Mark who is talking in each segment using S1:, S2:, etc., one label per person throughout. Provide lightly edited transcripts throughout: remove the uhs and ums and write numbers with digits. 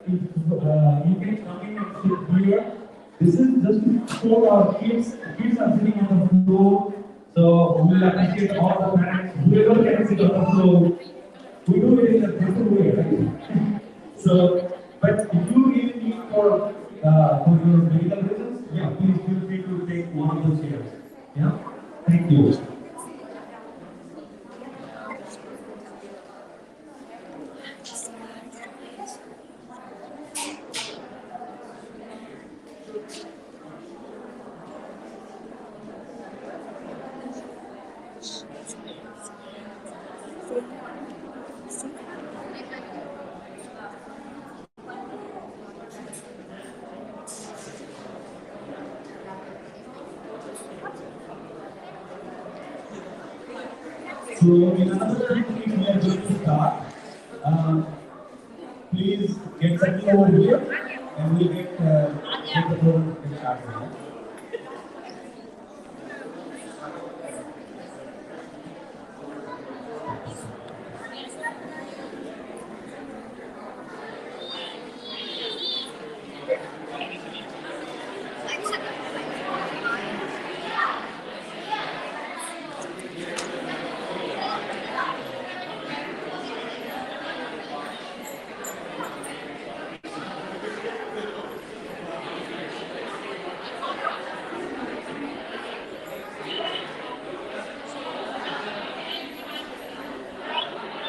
S1: you can come in and sit here. This is just to show our kids. Kids are sitting on the floor, so we will appreciate all the parents. Whoever can sit on the floor, we do it in a different way, right? So, but if you really need for your medical reasons, yeah, please feel free to take one of those chairs. Yeah, thank you. So, in another 2 minutes, we are going to start. Um, Please get settled over here, and we'll get the program started.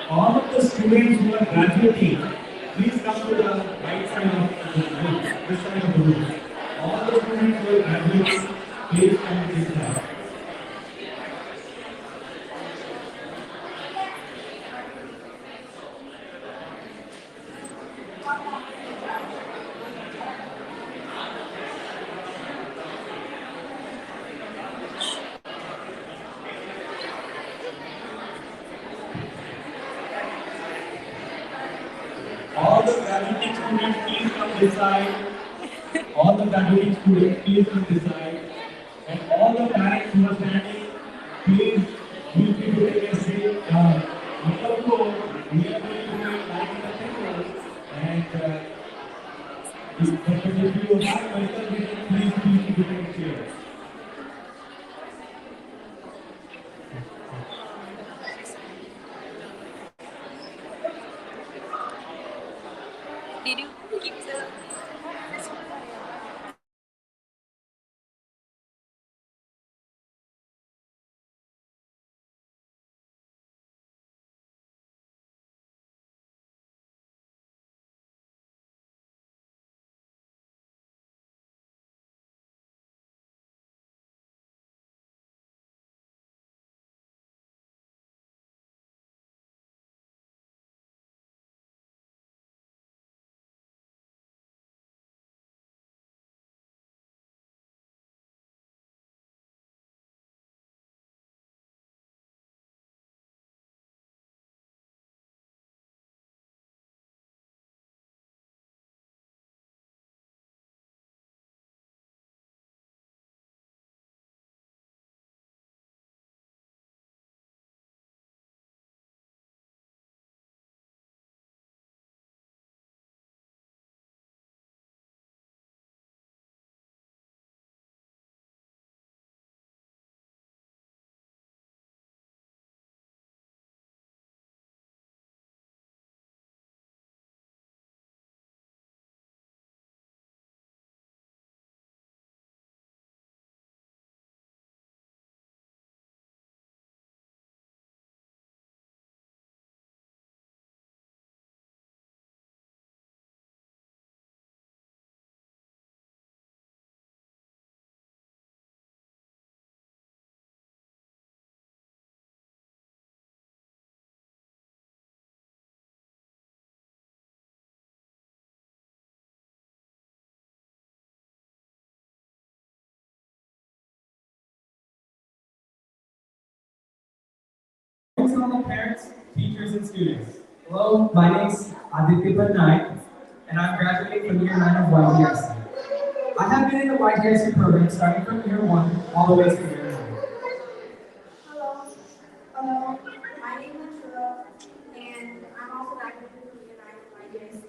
S1: All of the students who are graduating, please come to the right side of the room, this side of the room. All the students who are graduating, please come to this side. All the graduating students, please come this side. All the graduating students, please come this side. And all the parents who are standing, please feel free to take a seat. On the floor, we are going to be lighting the candles. And if you have medical vision, please feel free to take a chair.
S2: Did you keep the
S1: From all the parents, teachers, and students. Hello, my name is Aditya Patnaik, and I'm graduating from year 9 of YGIC. I have been in the YGIC program starting from year 1 all the way to year 9.
S3: Hello. Hello. My name is Shura, and I'm also graduating from year 9 of YGIC.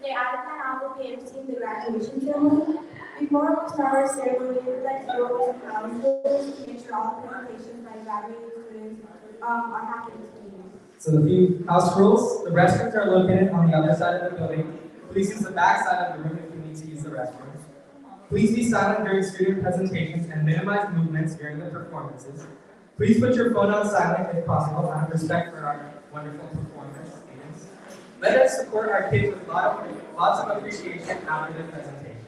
S3: Today, Adam and I will be emceeing the graduation ceremony. Before we start our ceremony, we would like to go over some announcements to make sure all the presentations by graduating students are happening today.
S2: So the few house rules, the restrooms are located on the other side of the building. Please use the back side of the room if you need to use the restrooms. Please be silent during student presentations and minimize movements during the performances. Please put your phone on silent if possible out of respect for our wonderful performers. Let us support our kids with lots of appreciation after the presentation.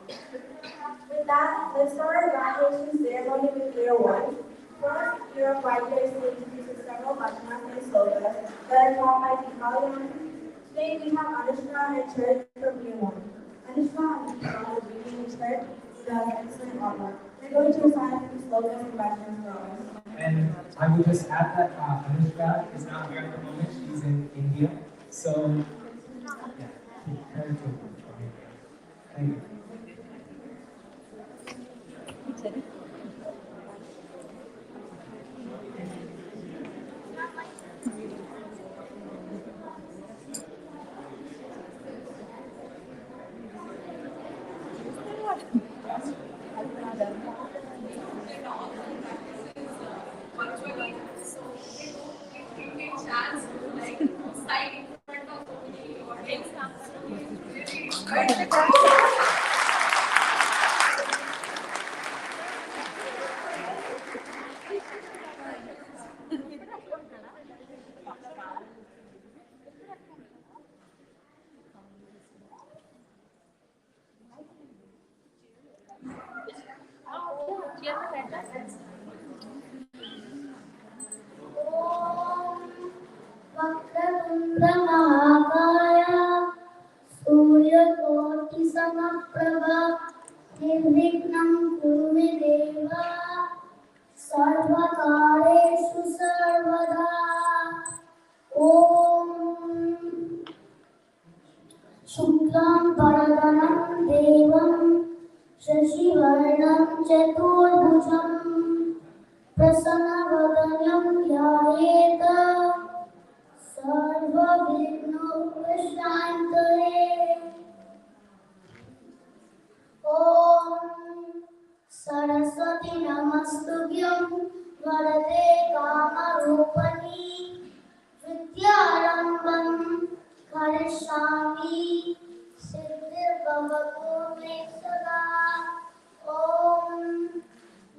S3: With that, let's start our graduation ceremony with year one. First, year of YGIC introduces several button-up and slogans that are taught by Tikalian. Today we have Anushka and Church from year one. Anushka and Tikalian will be reading Church does excellent artwork. They're going to assign a few slogans and button-ups for us.
S2: And I would just add that Anushka is not here at the moment, she's in India. So, yeah, her too. Thank you.
S4: वक्रतुण्डमहाकाय सूर्यकोटिसमप्रभा निर्विघ्नं कुरु मे देव सर्वकार्येषु सर्वदा ॐ शुक्लां वरदनं देवं शशिवर्णं चतुर्भुजं प्रसन्नवदनं ध्यायेत् सर्वविघ्नोपशान्तये ॐ सरस्वती नमस्तुभ्यं वरदे कामरूपिणी विद्यारम्भं करिष्यामि सिद्धिर्भवतु मे सदा ॐ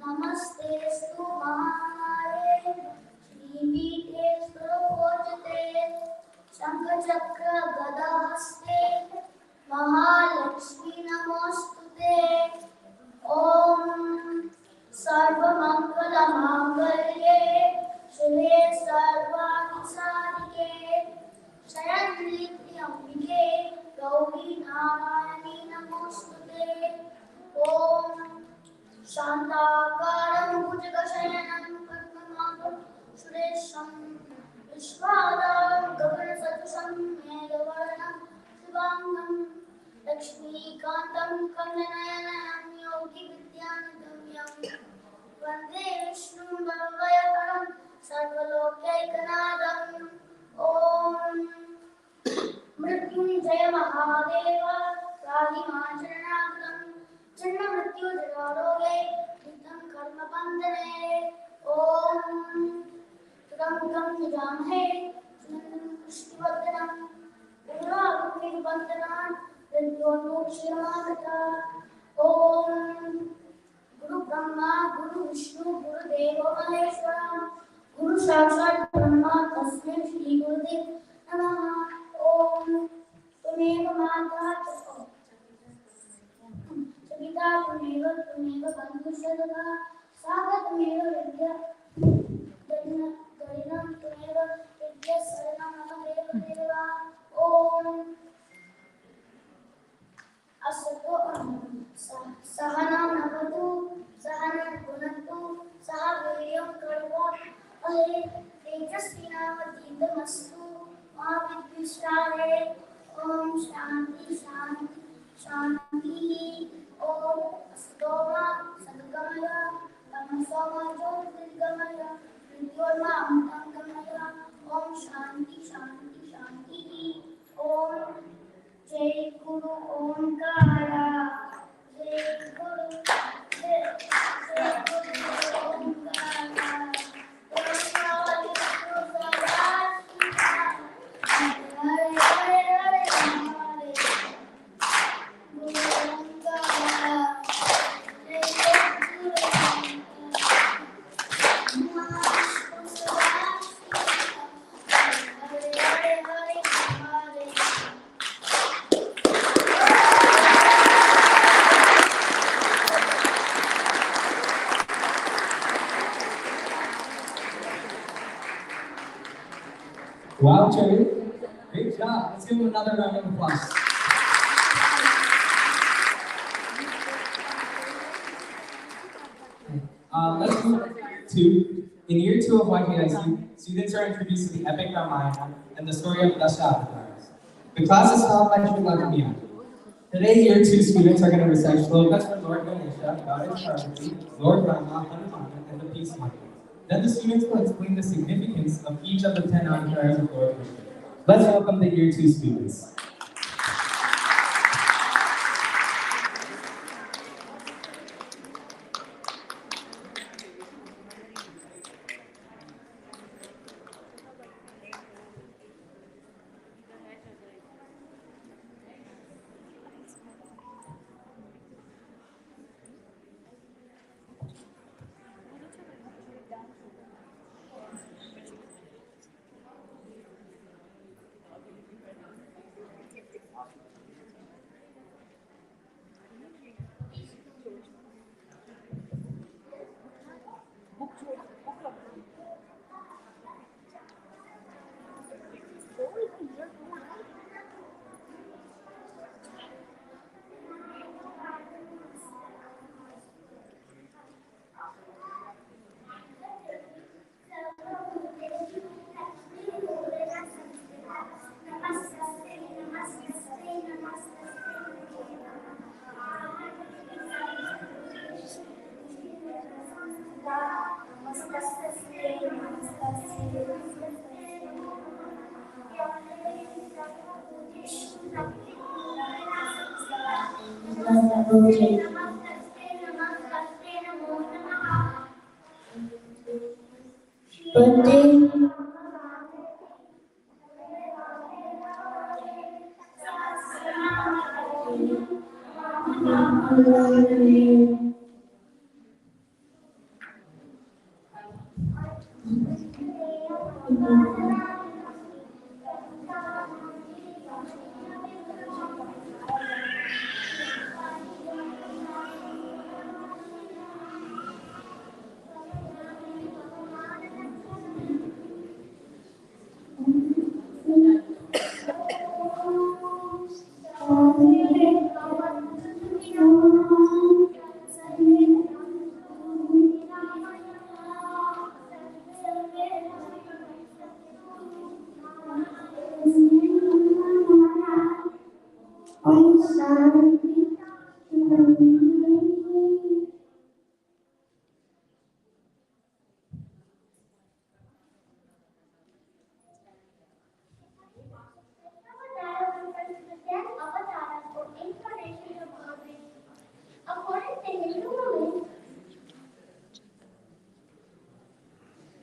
S4: नमस्तेस्तु महामाये श्रीपीठे सुरपूजिते शङ्खचक्र गदाहस्ते महालक्ष्मी नमोस्तुते ॐ सर्वमङ्गलमाङ्गल्ये शिवे सर्वार्थसाधिके शरण्ये त्र्यम्बिके गौरी नारायणी नमोस्तुते ॐ शान्ताकारं भुजगशयनं पद्मनाभं सुरेशं विश्वाधारं गगनसदृशं मेघवर्णं शुभाङ्गं लक्ष्मीकान्तं कमलनयनं योगिविद्यानिगम्यं वन्दे विष्णुं भवभयहरं सर्वलोकैकनाथम् ॐ मृत्युञ्जय महादेव पाहि मां शरणागतं जन्ममृत्युजरारोगे नित्यं कर्मबन्धने ॐ त्र्यम्बकं यजामहे पुष्टिवर्धनं गुरुरागुरुबन्धनान् मृत्योर्मोक्षमागता ॐ गुरु ब्रह्मा गुरु विष्णु गुरुदेवो महेश्वरः गुरु साक्षात् ब्रह्मा तस्मै श्री गुरुदेव नमः ॐ त्वमेव माता पिता त्वमेव बन्धुसखा सागा त्वमेव विद्या गणिनं त्वमेव विद्या शरणं मम देव ॐ असतो सहना नवतु सहनं भुनक्तु सह वीर्यं कर्वावहै तेजस्विनावधीतमस्तु मा विद्विषावहै ॐ शान्ति शान्ति शान्तिः ॐ असतो मा सद्गमय तमसो मा ज्योतिर्गमय मृत्योर्मा अमृतङ्गमय ॐ शान्ति शान्ति शान्तिः ॐ जय Guru Omkara, Jai Guru, Jai Guru Omkara. Hare Hare Hare Hare, Guru Omkara, Jai Guru
S2: Wow, Cherry. Great job. Let's give him another round of applause. Let's move to, in year 2 of YGIC, students are introduced to the epic Ramayana and the story of Dashavatars. The class is taught by Sri Lakshmi. Today, year 2 students are going to recite shlokas for Lord Ganesha, Goddess Parvati, Lord Rama, Hanuman, and the Peacemaker. Then the students will explain the significance of each of the 10 avatars of Lord Vishnu. Let's welcome the year 2 students.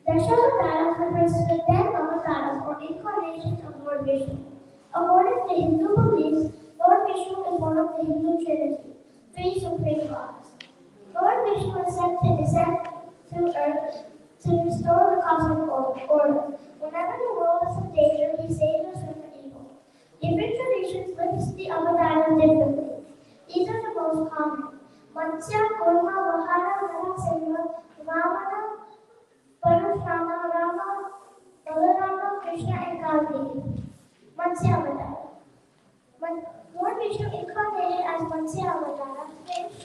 S4: Dashavatara refers to the 10 avatars or incarnations of Lord Vishnu. According to Hindu beliefs, Lord Vishnu is one of the Hindu Trinity, three supreme gods. Lord Vishnu is sent to descend to earth to restore the cosmic order. Whenever the world is in danger, he saves us from the evil. Different traditions list the avatars differently. These are the most common. Matsya, Kurma, Vahara, Narasimha, Vamana, Parashurama, Rama, Balarama, Krishna, and Kalki. Matsya Avatar. Lord Vishnu incarnated as Matsya Avatar, fish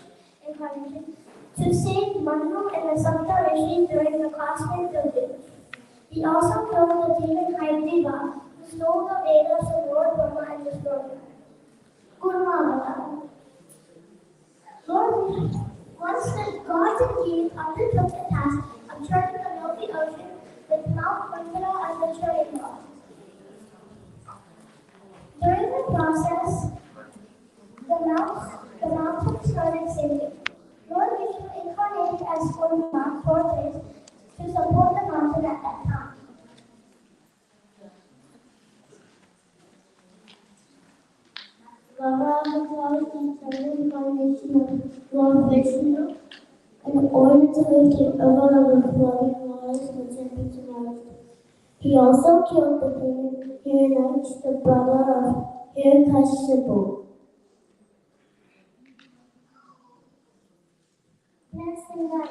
S4: incarnation, to save Manu and the Sapta Rishis during the cosmic pilgrimage. He also killed the demon Haigreva, who stole the Vedas from Lord Brahma and destroyed them. Kurma Avatar. Once the gods and kings undertook the task of charting the Milky Ocean with Mount Mandara as the charting rod. During the process, the mountain started sinking. Lord Vishnu incarnated as Kurma tortoise to support the mountain at that time. Lava is the third incarnation of Lord Vishnu in order to lift him over the flooding waters and send him to Mars. He also killed the Hiranyaksh, the brother of Hiranyakashipu. Next thing that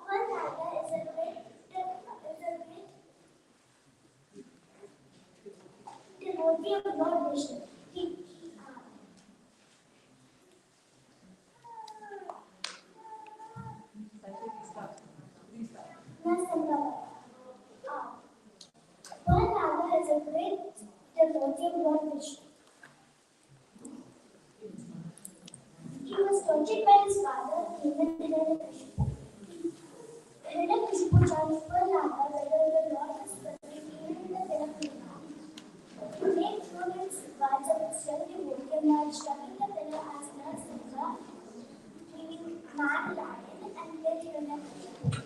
S4: one Naga is a great devotee of Lord Vishnu. Next thing that one Naga is a great devotee of Lord Vishnu. He was tortured by his father, even Hiranyakashipu. Hiranyakashipu charged one Naga whether the Lord was present even in the pillar. To make sure that his gods of his young devotee by struggling the pillar as Narasimha, meaning man lion, and killed Hiranyakashipu.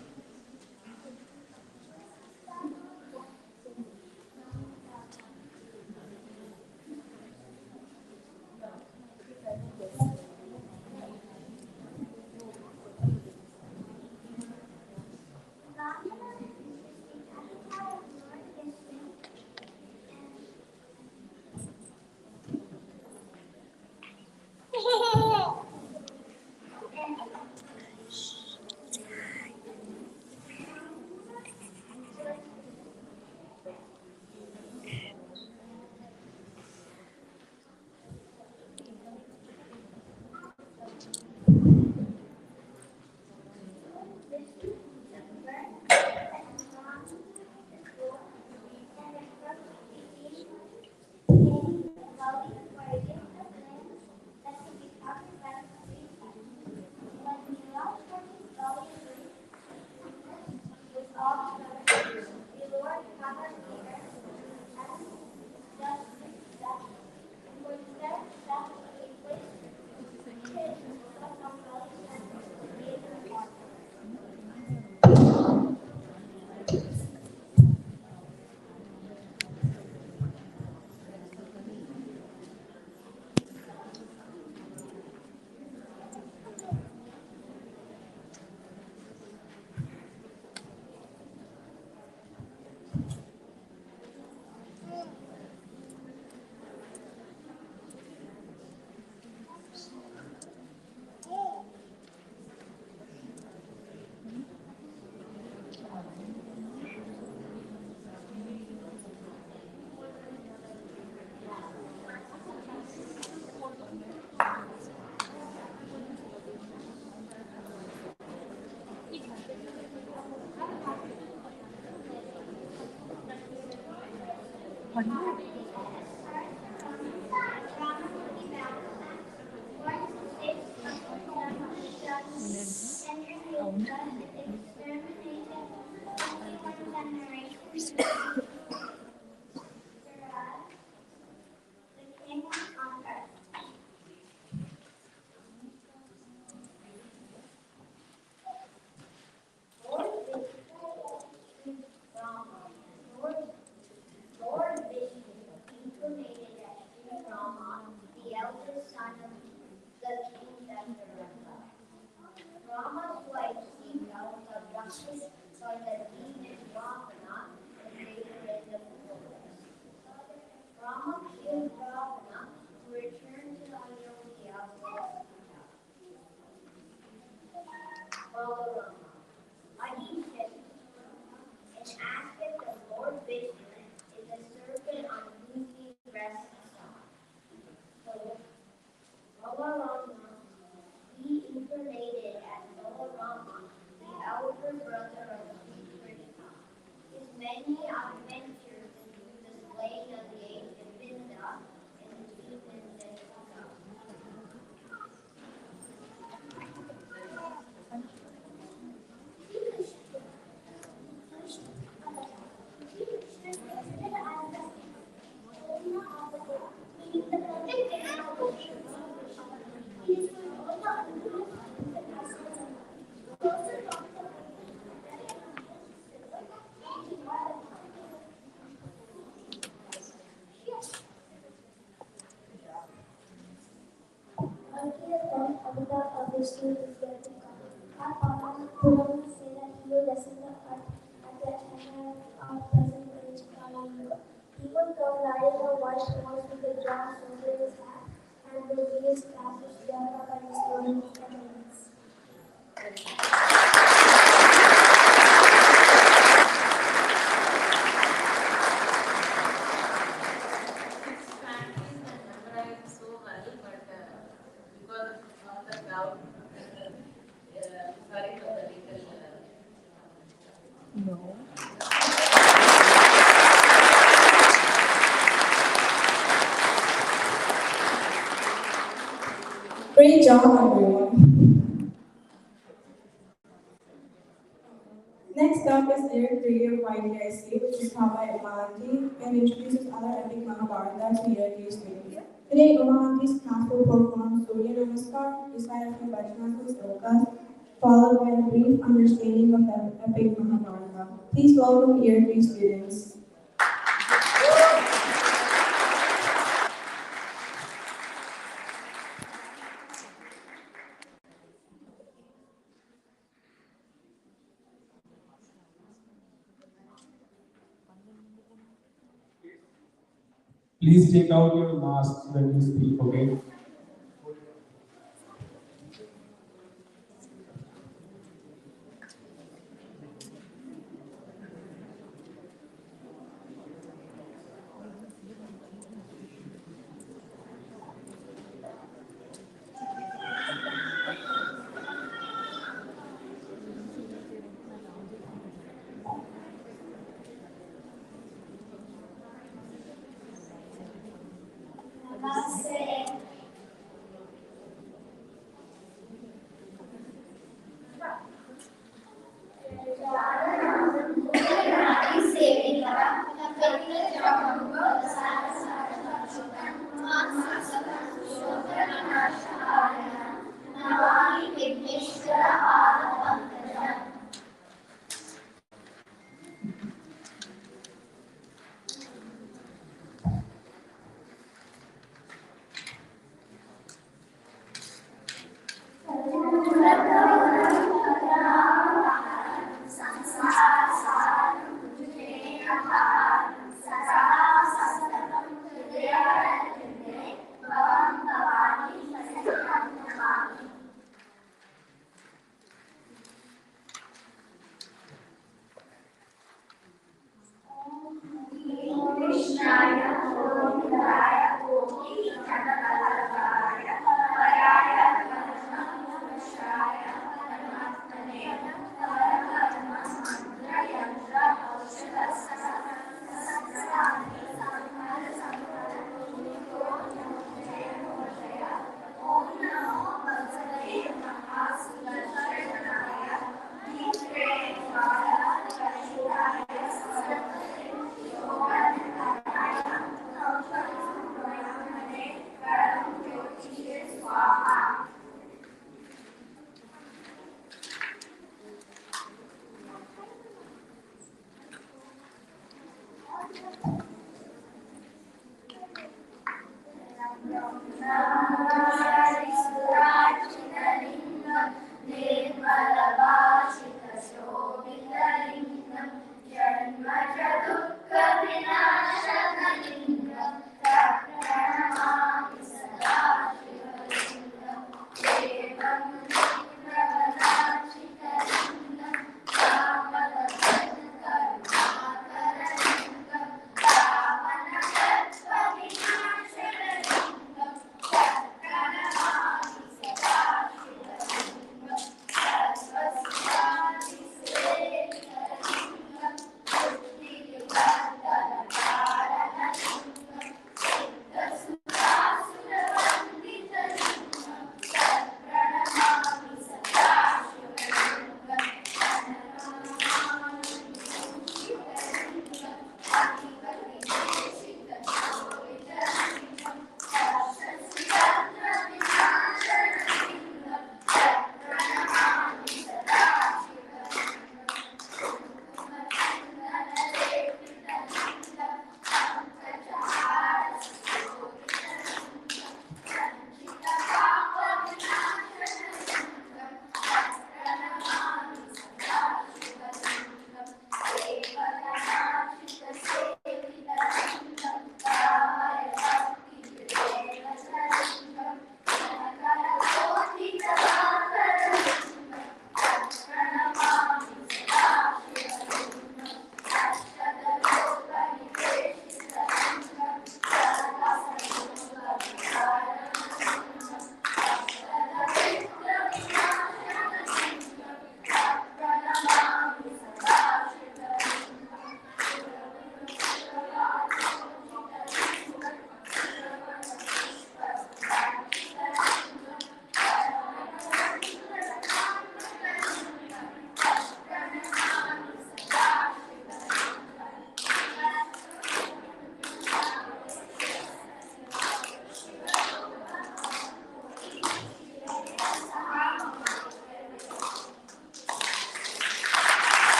S4: Lord Vishnu incarnated as King Rama, the eldest son of the king Dasharatha. Rama's wife Sita was abducted by the demon Ravana and later in the forest. Rama killed Ravana to return to Ayodhya for Sita. Balarama, Aditya, an aspect of Lord Vishnu, is a serpent on whose he rests the sun. So, Balarama, he incarnated as Balarama, the elder brother of Sri Krishna. His many adventures include the slaying of the ancient Vinda and the demons and Sita. history is yet to come. Our purpose say that he will descend the earth at the end of present age. Hallelujah. He will come riding a white horse with a drawn sword in his hand, and will be established thereby by his throne of enemies.
S5: Families and memorized so well, but because of the crowd, sorry for the little.
S3: Great job, everyone. Next up is Year 3 of YGIC, which is taught by Umalanti and introduces other epic Mahabharata to Year 3 students. Today, Umalanti's class will perform Surya Namaskar, recited from Bajnas and Slokas, followed by a brief understanding of the epic Mahabharata. Please welcome Year 3 students.
S1: Please take out your masks when you speak, okay?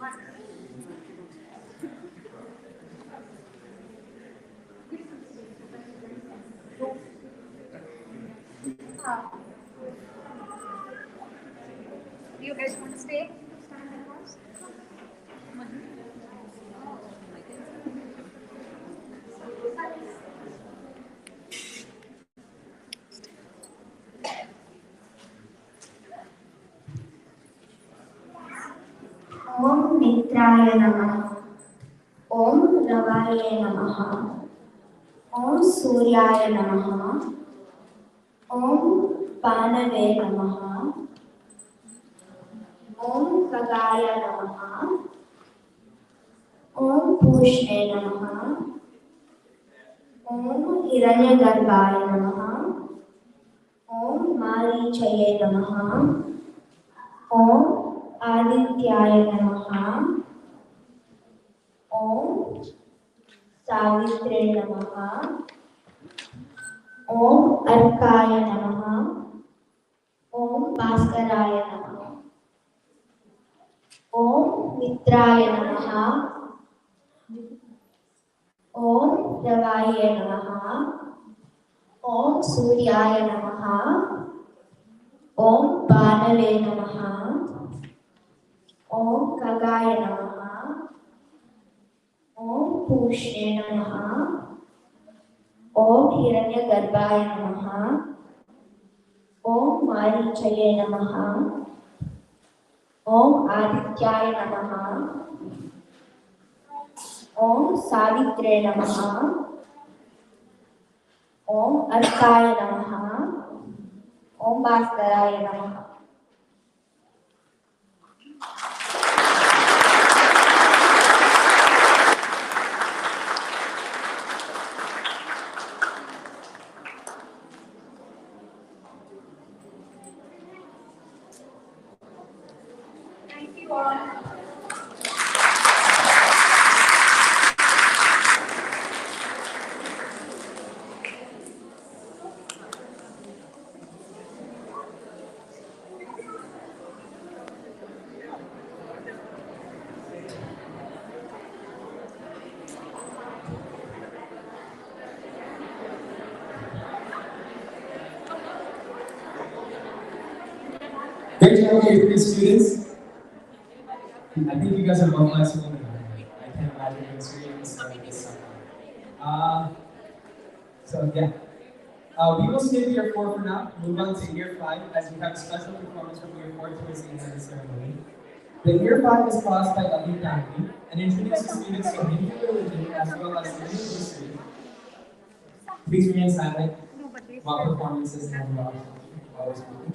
S6: Do you guys want to stay? Stand and pause?
S4: ओम मित्राय नमः। ओम रवाय नमः। ओम सूर्याय नमः। ओम पानवे नमः। ओम खगाय नमः। ओम पूष्णे नमः। ओम हिरण्यगर्भाय नमः। ओम मारीचये नमः। ओम आदित्याय नमः। ओम सावित्रे नमः। ओम अर्काय नमः। ओम भास्कराय नमः। ओम मित्राय नमः। ओम रवाय नमः। ओम सूर्याय नमः। ओम भानवे नमः। ओम खगाय नमः। ओम पूष्णे नमः। ओम हिरण्यगर्भाय नमः। ओम मारीचये नमः। ओम आदित्याय नमः। ओम सावित्रे नमः। ओम अर्काय नमः। ओम भास्कराय नमः।
S6: Thank you all.
S2: Great job, year 3 students. I think you guys are both nice women. I can't imagine being students this summer. So yeah. We will skip year 4 for now, move on to year 5 as we have a special performance from year 4 towards the end of the ceremony. The year 5 is caused by Adi Tanvi and introduces students to Hindu religion as well as Indian history. Please remain silent while performances and while speaking.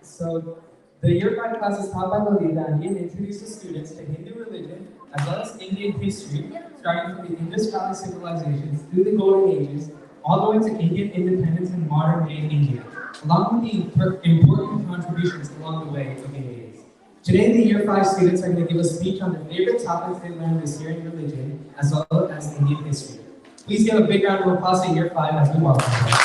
S2: So the year 5 class is taught by Lalita and he introduces students to Hindu religion as well as Indian history, starting from the Indus Valley civilizations through the Golden Ages, all the way to Indian independence and modern day India, along with the important contributions along the way of the ages. Today, the year 5 students are going to give a speech on their favorite topics they learned this year in religion, as well as Indian history. Please give a big round of applause to year 5 as we welcome them.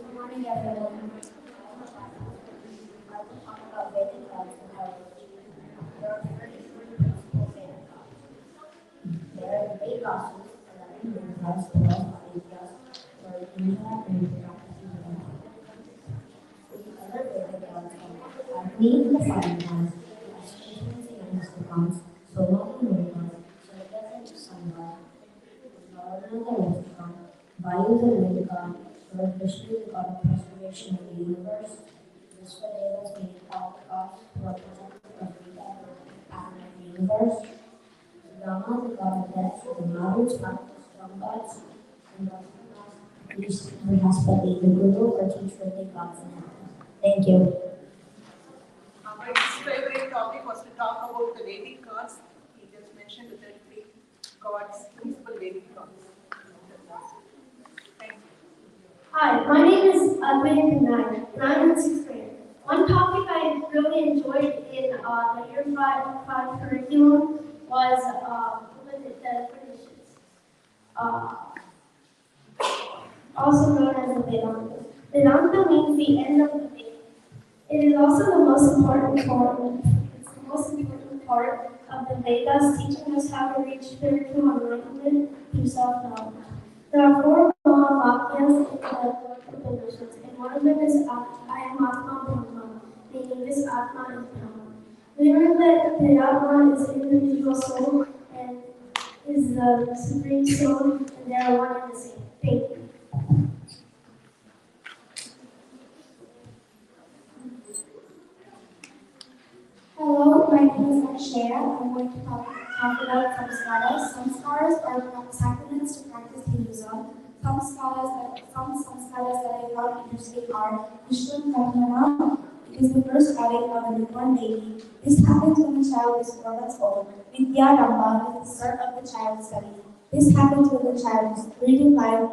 S4: Good morning, everyone.
S7: Sanskaras plus Aikyas for internet and practices of the other Vedic gods are Agni, the fire gods, Ashwini and the gods, Soma the wind god, Surya the sun god, Narada the earth god, Vayu the wind god, Lord Vishnu the god of preservation of the universe, Vishwadevas being all gods who are protected of the pattern of the universe, Rama, the god of death, the Maruts, the strong gods, and these Brihaspati, the guru or teacher of the gods in heaven. Thank you.
S5: My favorite topic was to talk about the Vedic gods. He just mentioned the 33 gods, principal Vedic gods. Thank you.
S4: Hi, my name is Advait Kanai, and I'm in 6th grade. One topic I really enjoyed in the Year 5 curriculum was the traditions, also known as the Vedanta. Vedanta means the end of the day. It is also the most important part of the Vedas, teaching us how to reach spiritual enlightenment through self-knowledge. There are 4 Mahavakyas in the Upanishads, and one of them is I am Atma Brahma, meaning this Atma is Brahma. We learn that the Atma is an individual soul and is the supreme soul, and they are one and the same. Thank you.
S8: Hello, my name is Akshaya. I'm going to talk about samskaras. Samskaras are sacraments to practice Hinduism. Some samskaras that I found interesting are Vishnu Karmana, because the first outing of a newborn baby. This happens when the child is 4 months old. Vidya Ramba is the start of the child's study. This happens when the child is 3 to 5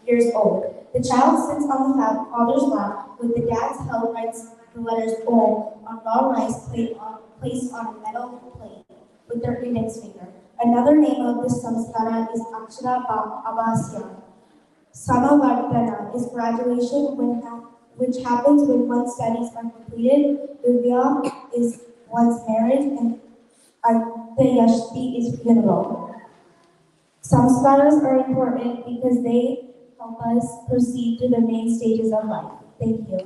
S8: years old. The child sits on the father's lap with the dad's help writes the letters Om on raw rice placed on a metal plate with their index finger. Another name of this samskara is Akshara Abhasya. Samavardhana is graduation which happens when one's studies are completed. Vivya is one's marriage and Adyashti is funeral. Samskaras are important because they help us proceed to the main stages of life. Thank you.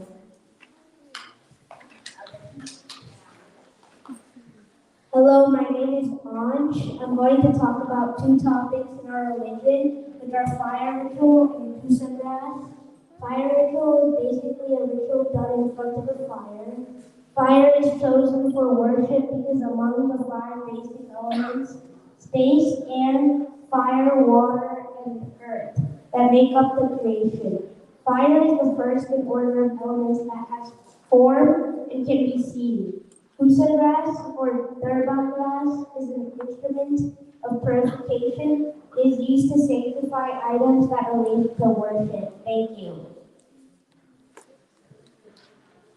S4: Hello, my name is Anj. I'm going to talk about 2 topics in our religion, which are fire ritual and Kusandras. Fire ritual is basically a ritual done in front of a fire. Fire is chosen for worship because among the 5 basic elements, space, air, fire, water, and earth, that make up the creation. Fire is the first in order of elements that has form and can be seen. Kusandras or Durban grass is an instrument of purification. It is used to sanctify items that relate to worship. Thank you.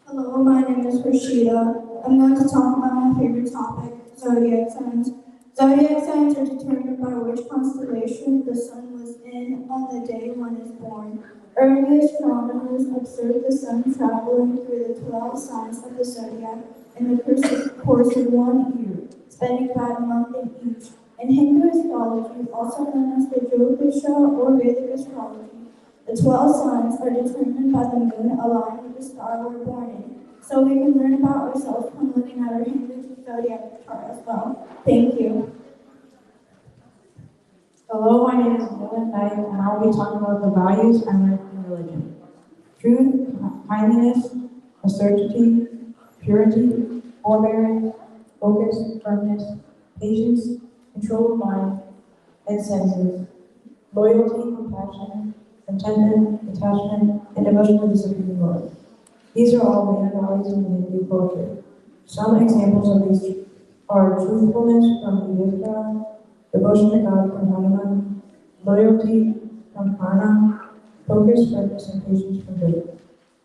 S8: Hello, my name is Rashida. I'm going to talk about my favorite topic, zodiac signs. Zodiac signs are determined by which constellation the sun was in on the day one is born. Early astronomers observed the sun traveling through the 12 signs of the zodiac in the course of 1 year, spending about a month in each. In Hindu astrology, also known as the Jyotisha or Vedic astrology, the 12 signs are determined by the moon aligned with the star we're born in, so we can learn about ourselves from looking at our Hindu zodiac chart as well. Thank you.
S9: Hello, my name is Dylan Knight, and I'll be talking about the values I learned in religion. Truth, kindliness, assertivity, purity, forbearance, focus, firmness, patience, control of mind and senses, loyalty, compassion, contentment, attachment, and emotional discipline in life. These are all main values in Hindu culture. Some examples of these are truthfulness from Yudhishthira, devotion to God from Hanuman, loyalty from Karna, focus, purpose, and patience from Buddha.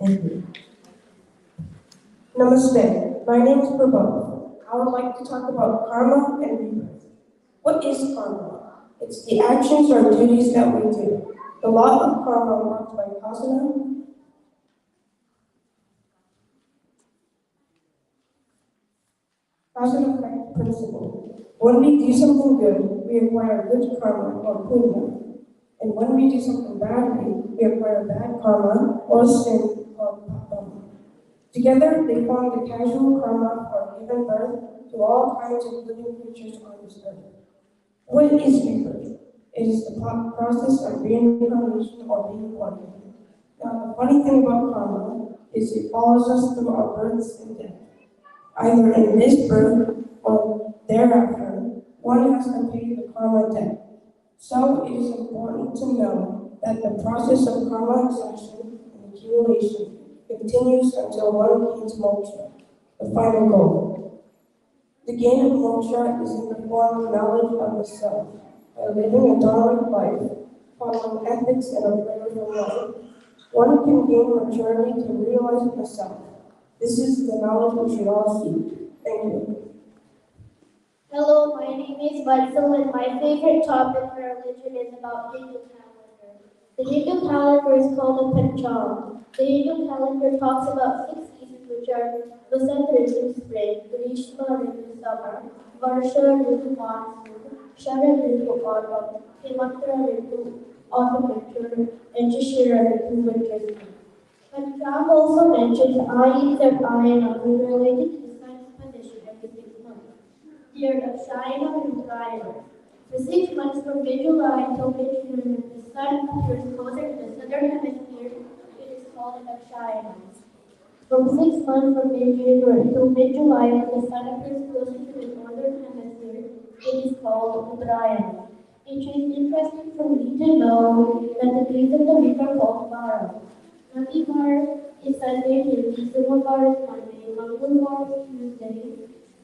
S9: Thank you.
S10: Namaste. My name is Prabhu. I would like to talk about karma and rebirth. What is karma? It's the actions or duties that we do. The law of karma works by cause and effect principle. When we do something good, we acquire good karma or punya. And when we do something badly, we acquire bad karma or sin called papa. Together, they form the casual karma for giving birth to all kinds of living creatures on this earth. What is rebirth? It is the process of reincarnation or being born again. Now, the funny thing about karma is it follows us through our births and death. Either in this birth or thereafter, one has to pay the karma debt. So it is important to know that the process of karma extraction and accumulation continues until one gains moksha, the final goal. The gain of moksha is in the form of knowledge of the self. By living a dharmic life, following ethics and a prayerful life, one can gain maturity to realize the self. This is the knowledge we should all seek. Thank you.
S4: Hello, my name is Vatsal and my favorite topic for religion is about Hindu calendar. The Hindu calendar is called a Pancham. The Hindu calendar talks about 6 seasons which are Vasant Ritu spring, Grishma Ritu summer, Varsha Ritu monsoon, Sharad Ritu autumn, Hemantara Ritu autumn winter, and Shishira Ritu winter spring. Pancham also mentions Ayins of Ayana related to the sun's position every 6 months. Year of Shayana and Uttarayan. For 6 months from mid-July until mid-June, when the sun appears closer to the southern hemisphere, it is called an Akshayana. From 6 months from mid-January until mid-July, when the sun appears closer to the northern hemisphere, it is called Uttarayana. It is interesting for me to know that the days of the week are called Vara. Nandivar is Sunday, Hindi, Somavar is Monday, Mangalvar is Tuesday,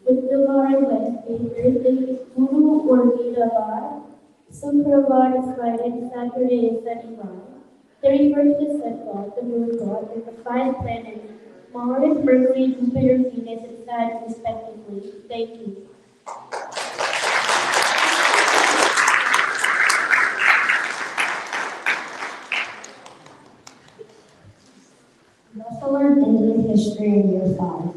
S4: Buddhavar is Wednesday, Thursday is Guru or Vedavar, Sukravar is Friday, and Saturday is Shanivar. 31st is Saturday, the moon god, and the 5 planets, Mars, Mercury, Jupiter, Venus, and Saturn, respectively. Thank you.
S7: We also learned Indian history in year 5.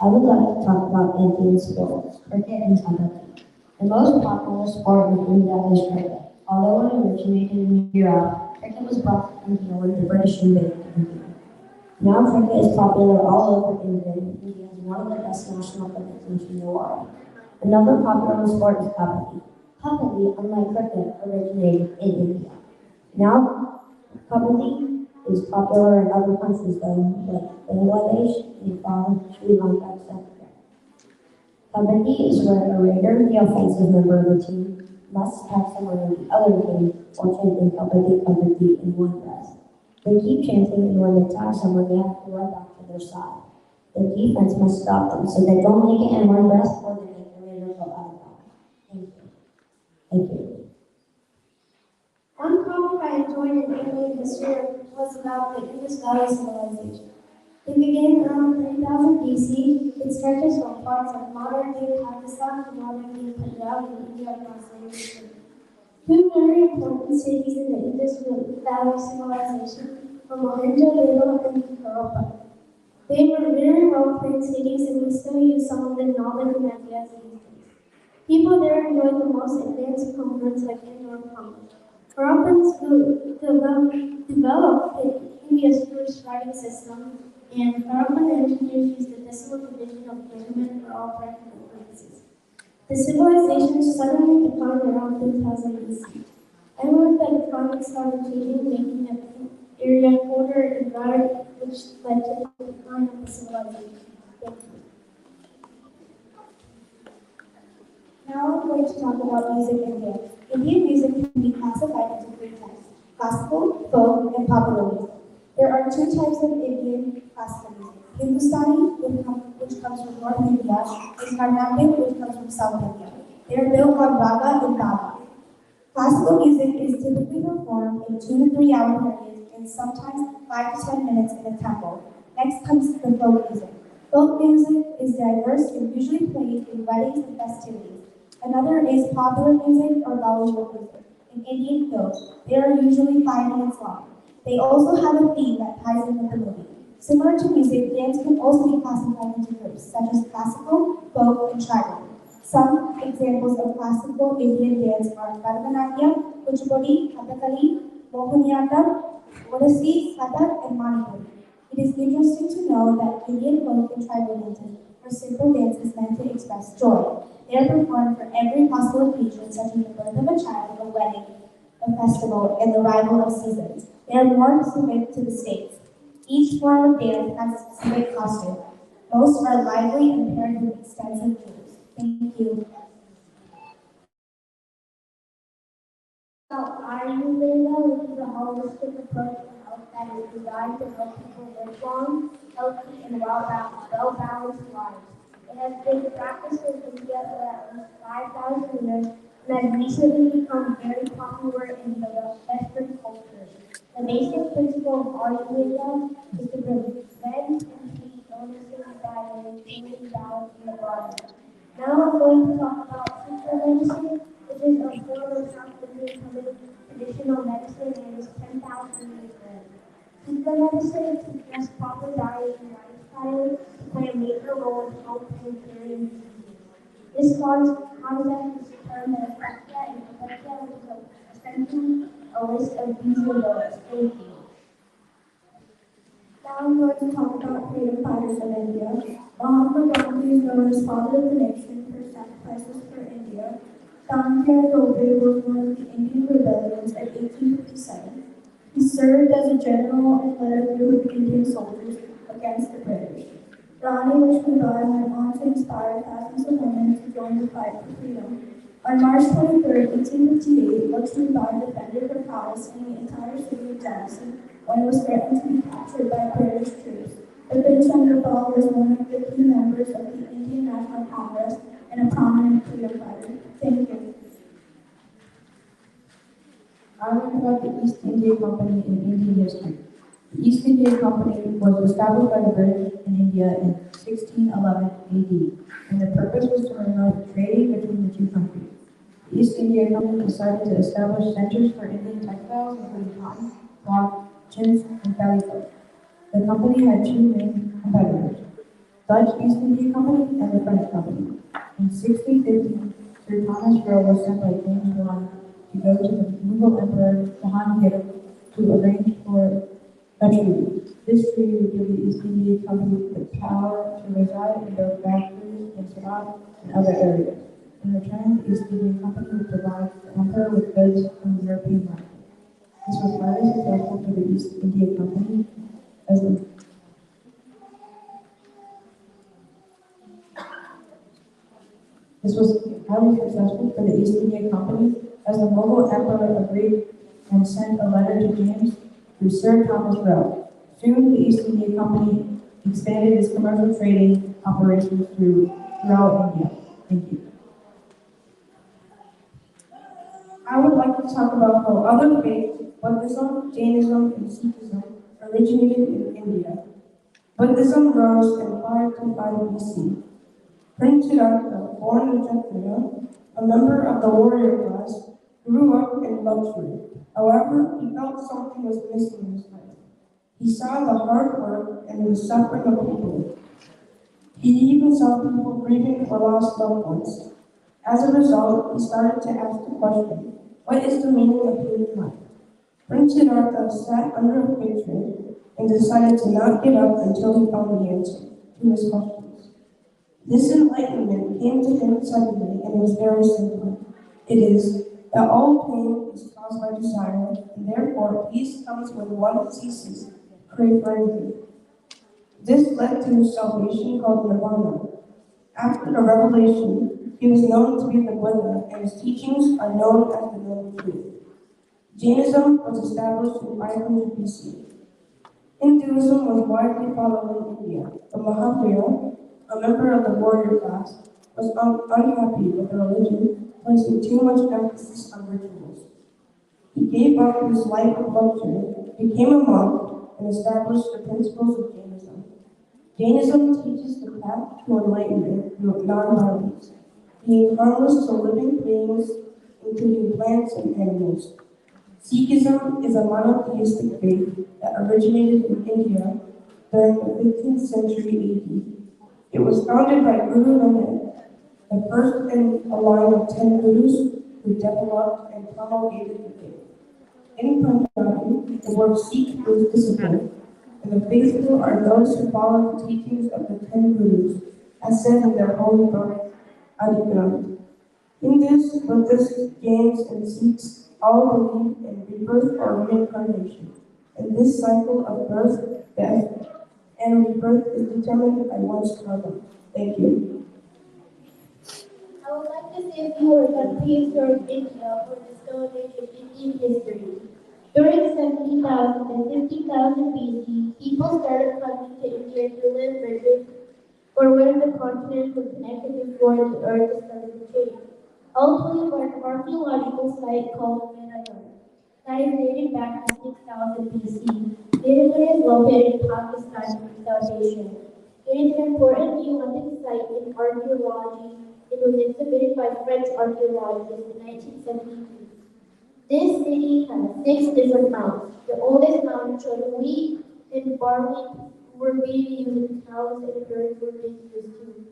S7: I would like to talk about Indian sports, cricket and kabaddi. The most popular sport in India is cricket. Although it originated in Europe, cricket was brought to India when the British invaded India. Now cricket is popular all over India, and India is one of the best national cricket teams in the world. Another popular sport is kabaddi. Kabaddi, unlike cricket, originated in India. Now, kabaddi is popular in other countries like Bangladesh, Nepal, Sri Lanka, etc. Kabaddi is where a raider, the offensive member of the team, must have someone on the other team while chanting kabaddi, kabaddi in one breath. They keep chanting, and when they tie someone, they have to run back to their side. The defense must stop them so they don't make it in one breath or they make the raider go out of bounds. Thank you. Thank you.
S8: One topic I enjoyed in Indian history was about the Indus Valley civilization. It began around 3000 BC. It stretches from parts of modern-day Pakistan to modern-day Punjab and India across the region. 2 very important cities in the Indus Valley civilization were Mohenjo-daro and Harappa. They were very well-planned cities, and we still use some of the knowledge and ideas these days. People there enjoyed the most advanced comforts like indoor plumbing. Harappans developed India's first writing system, and Harappan engineers used the decimal division of measurement for all practical purposes. The civilization suddenly declined around 2000 BC. I learned that economics started changing, making the area colder and drier, which led to the decline of the civilization. Thank you. Now I'm going to talk about music in India. Indian music can be classified into 3 types: classical, folk, and popular music. There are 2 types of Indian classical music: Hindustani, which comes from North India, and Carnatic, which comes from South India. They are built on raga and baba. Classical music is typically performed in 2 to 3 hour periods and sometimes 5 to 10 minutes in a temple. Next comes the folk music. Folk music is diverse and usually played in weddings and festivities. Another is popular music or Bollywood music. In Indian films, they are usually 5 minutes long. They also have a theme that ties in with the movie. Similar to music, dance can also be classified into groups, such as classical, folk, and tribal. Some examples of classical Indian dance are Bharatanatyam, Kuchipudi, Kathakali, Mohiniyattam, Odissi, Kathak, and Manipuri. It is interesting to know that Indian folk and tribal dances are simple dances meant to express joy. They are performed for every possible occasion, such as the birth of a child, a wedding, a festival, and the arrival of seasons. They are more specific to the states. Each form of dance has a specific costume. Most are lively and paired with extensive jewels. Thank you. So, Ayurveda, which is a holistic approach to health that is designed to help people live long, healthy, and well-balanced lives. It has been practiced in India for at least 5,000 years and has recently become very popular in the Western culture. The basic principle of Ayurveda is to prevent and treat illnesses by maintaining balance in the body. Now I'm going to talk about Sikha medicine, which is a form of South Indian traditional medicine and is 10,000 years old. Sikha medicine suggests proper diet and lifestyle to play a major role in helping curing diseases. This concept is termed as Prakya and Prakya, which is essentially a list of do's and don'ts. Thank you. Now I'm going to talk about freedom fighters of India. Mahatma Gandhi is known as father of the nation for sacrifices for India. Dhantyar Tobe was one of the Indian rebellions at 1857. He served as a general and led a group of Indian soldiers against the British. Rani Lakshmibai went on to inspire thousands of women to join the fight for freedom. On March 23, 1858, Lakshmibai defended her palace and the entire city of Jhansi when it was threatened to be captured by British troops. Bipin Chandra Pal was one of the key members of the Indian National Congress and a prominent freedom fighter. Thank you.
S9: I learned about the East India Company in Indian history. The East India Company was established by the British in India in 1611 AD, and the purpose was to promote trading between the two countries. The East India Company decided to establish centers for Indian textiles, including cotton, cloth, chintz, and calico. The company had two main competitors, Dutch East India Company and the French Company. In 1650, Sir Thomas Roe was sent by James I to go to the Mughal Emperor Jahangir to arrange for a treaty. This treaty would give the East India Company the power to reside in both factories in Surat and other areas. In return, the East India Company would provide the emperor with goods from the European market. This was highly successful for the East India Company as the This was highly successful for the East India Company as the Mughal Emperor agreed and sent a letter to James through Sir Thomas Roe. Soon, the East India Company expanded its commercial trading operations throughout India. Thank you.
S10: I would like to talk about how other faiths, Buddhism, Jainism, and Sikhism, originated in India. Buddhism rose in 525 BC. Prince Siddhartha, born in Kshatriya, a member of the warrior class, grew up in luxury. However, he felt something was missing in his life. He saw the hard work and the suffering of people. He even saw people grieving for lost loved ones. As a result, he started to ask the question, what is the meaning of human life? Prince Siddhartha sat under a fig tree and decided to not get up until he found the answer to his questions. This enlightenment came to him suddenly and was very simple. It is that all pain is caused by desire, and therefore peace comes when one ceases to crave for anything. This led to his salvation called Nirvana. After the revelation, he was known to be the Buddha, and his teachings are known as the Noble Truth. Jainism was established in 500 BC. Hinduism was widely followed in India. The Mahavira, a member of the warrior class, was unhappy with the religion, placing too much emphasis on rituals. He gave up his life of luxury, became a monk, and established the principles of Jainism. Jainism teaches the path to enlightenment through non-violence, being harmless to living beings, including plants and animals. Sikhism is a monotheistic faith that originated in India during the 15th century AD. It was founded by Guru Nanak, the first in a line of 10 gurus who developed and promulgated the faith. In Punjabi, the word Sikh means discipline, and the faithful are those who follow the teachings of the 10 gurus, as said in their holy book, Adi Granth. Hindus, Buddhists, Jains, and Sikhs all believe in rebirth or reincarnation, and this cycle of birth, death, and rebirth is determined by one's karma. Thank you.
S4: I would like to say a few words on prehistoric India for the Stone Age of Indian history. During 70,000 and 50,000 BC, people started coming to India to live where the continent was connected before the earth started to change. Ultimately, an archaeological site called Menagar that is dated back to 6000 BC. Menagar is located in Pakistan in South Asia. It is an important Neolithic site in archaeology. It was exhibited by French archaeologists in 1972. This city has 6 different mountains. The oldest mountain showed wheat and barley were being used and cows and birds were being used too.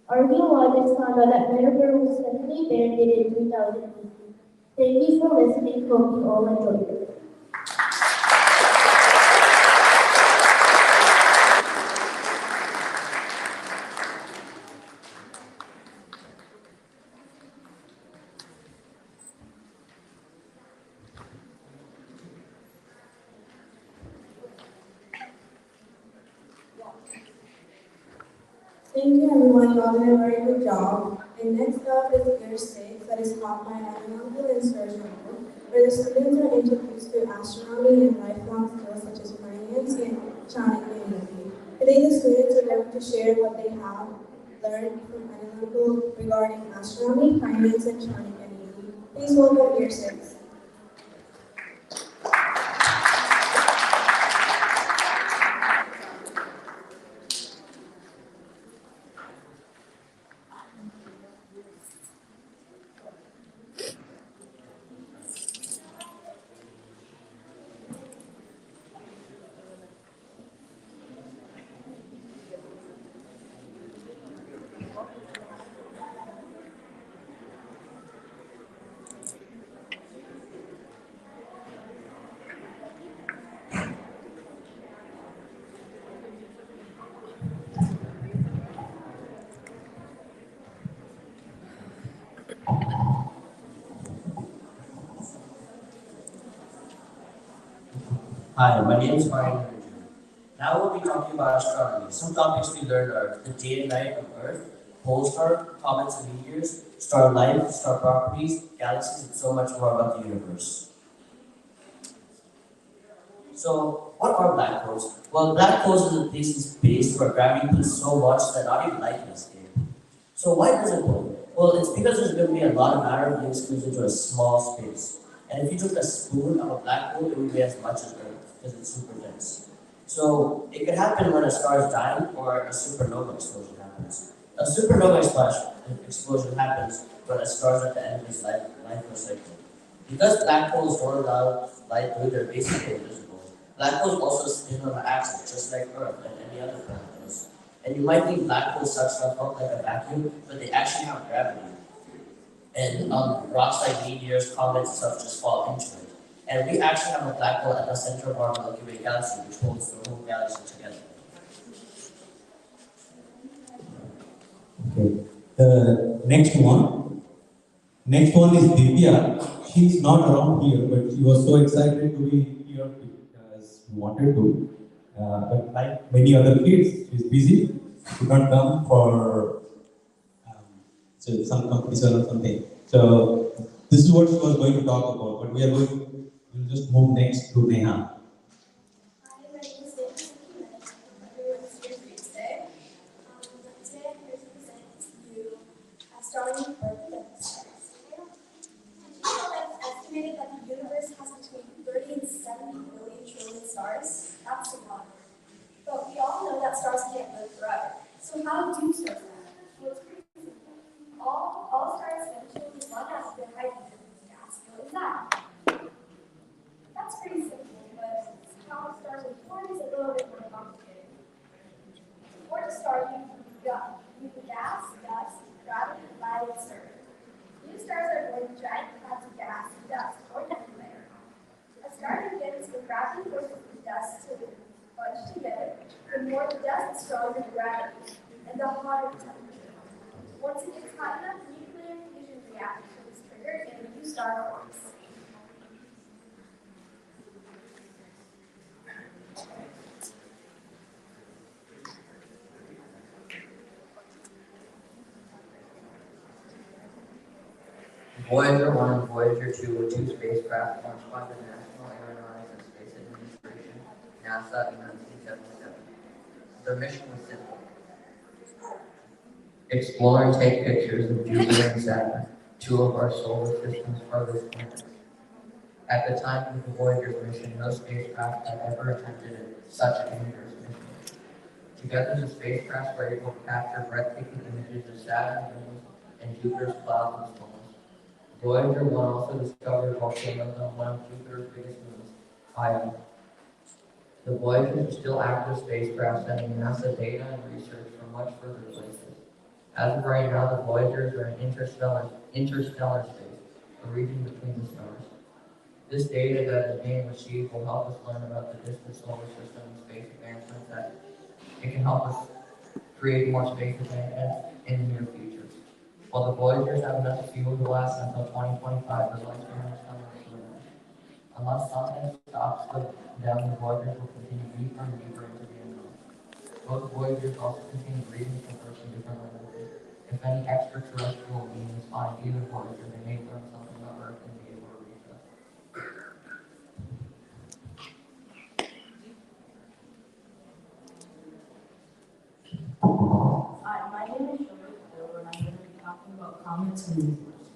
S4: Archaeologists found out that Menagar was suddenly abandoned in 2015. Thank you for listening. Hope you all enjoyed it.
S11: Thank you everyone, you all did a very good job. And next up is year 6 that is taught by an uncle and surgeon, where the students are introduced to astronomy and lifelong skills such as finance and Chanakya. Today the students are going to share what they have learned from an uncle regarding astronomy, finance, and Chanakya. Please welcome year 6.
S12: Hi, my name is Brian. Now we'll be talking about astronomy. Some topics we learned are the day and night of Earth, pole star, comets and meteors, star life, star properties, galaxies, and so much more about the universe. So, what are black holes? Well, black holes is a place in space where gravity pulls so much that not even light can escape. So why does it pull? Well, it's because there's going to be a lot of matter being squeezed into a small space. And if you took a spoon of a black hole, it would weigh as much as Earth because it's super dense. So it could happen when a star is dying or a supernova explosion happens. A supernova explosion happens when a star is at the end of its life cycle. Because black holes don't allow light through, they're basically invisible. Black holes also spin on an axis, just like Earth and any other planet does. And you might think black holes suck stuff up like a vacuum, but they actually have gravity. And rocks like meteors, comets, and stuff just fall into it. And we actually have a black hole at the center of our Milky Way galaxy, which holds the whole galaxy together.
S13: Okay. The next one. Next one is Divya. She's not around here, but she was so excited to be here because she wanted to. But like many other kids, she's busy. She could not come for some competition or something. So this is what she was going to talk about. But we'll just move next to Neha.
S14: Hi, my name is Dayton. Everyone's here for you today. Today I'm here to present to you astronomy for the stars. Did you know that it's estimated that the universe has between 30 and 70 billion trillion stars? That's a lot. But we all know that stars can't live forever. So how do stars live? Well, it's pretty simple. All stars eventually run out of their hydrogen gas. What is that? That's pretty simple, but how stars are formed is a little bit more complicated. Before the star, you have gas, dust, gravity, light, The more the dust, the stronger the gravity, and the hotter the temperature. Once it gets hot enough, nuclear fusion reaction is triggered and a new star forms.
S15: Voyager 1 and Voyager 2 were two spacecraft launched by the National Aeronautics and Space Administration, NASA, in 1977. Their mission was simple: explore and take pictures of Jupiter and Saturn, two of our solar system's farthest planets. At the time of the Voyager's mission, no spacecraft had ever attempted such a dangerous mission. Together, the spacecrafts were able to capture breathtaking images of Saturn's moons and Jupiter's clouds and storms. Voyager 1 also discovered volcanoes on one of Jupiter's biggest moons, Io. The Voyagers are still active spacecraft sending NASA data and research from much further places. As of right now, the Voyagers are in interstellar space, a region between the stars. This data that is being received will help us learn about the distant solar system and space advancements that it can help us create more space advancements in the near future. While the Voyagers have enough fuel to last until 2025, the lifespan is coming soon. Unless something stops them, the Voyagers will continue deeper and deeper into the unknown. Both Voyagers also continue reading and conversing different languages. If any extraterrestrial beings find either Voyager, they may learn something about Earth and be able to reach us.
S16: Hi, my name is Shobit Gill, and I'm going to be talking about comets and meteors.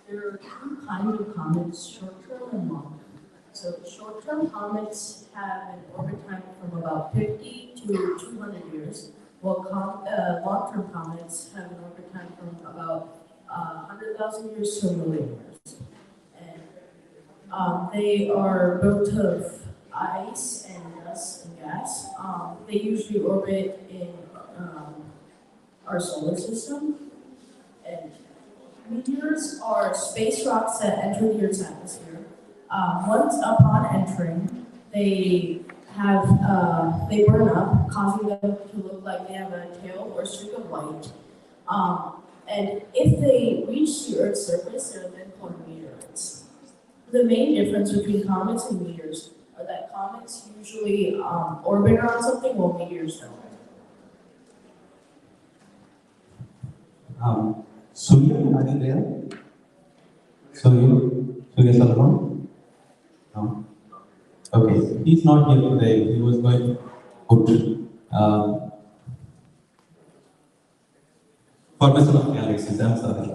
S16: There are two kinds of comets, short-term and long-term. So short-term comets have an orbit time from about 50 to 200 years, while long-term comets have an orbit time from about 100,000 years to a million years. And they are built of ice and dust and gas. They usually orbit in our solar system. And meteors are space rocks that enter the Earth's atmosphere. Once upon entering, they burn up, causing them to look like they have a tail or streak of light. And if they reach the Earth's surface, they're then called meteorites. The main difference between comets and meteors are that comets usually orbit around something, while meteors don't.
S13: Surya, are you there? Surya Salman? No? Okay, he's not here today. He was going good. Formation of galaxies, I'm sorry.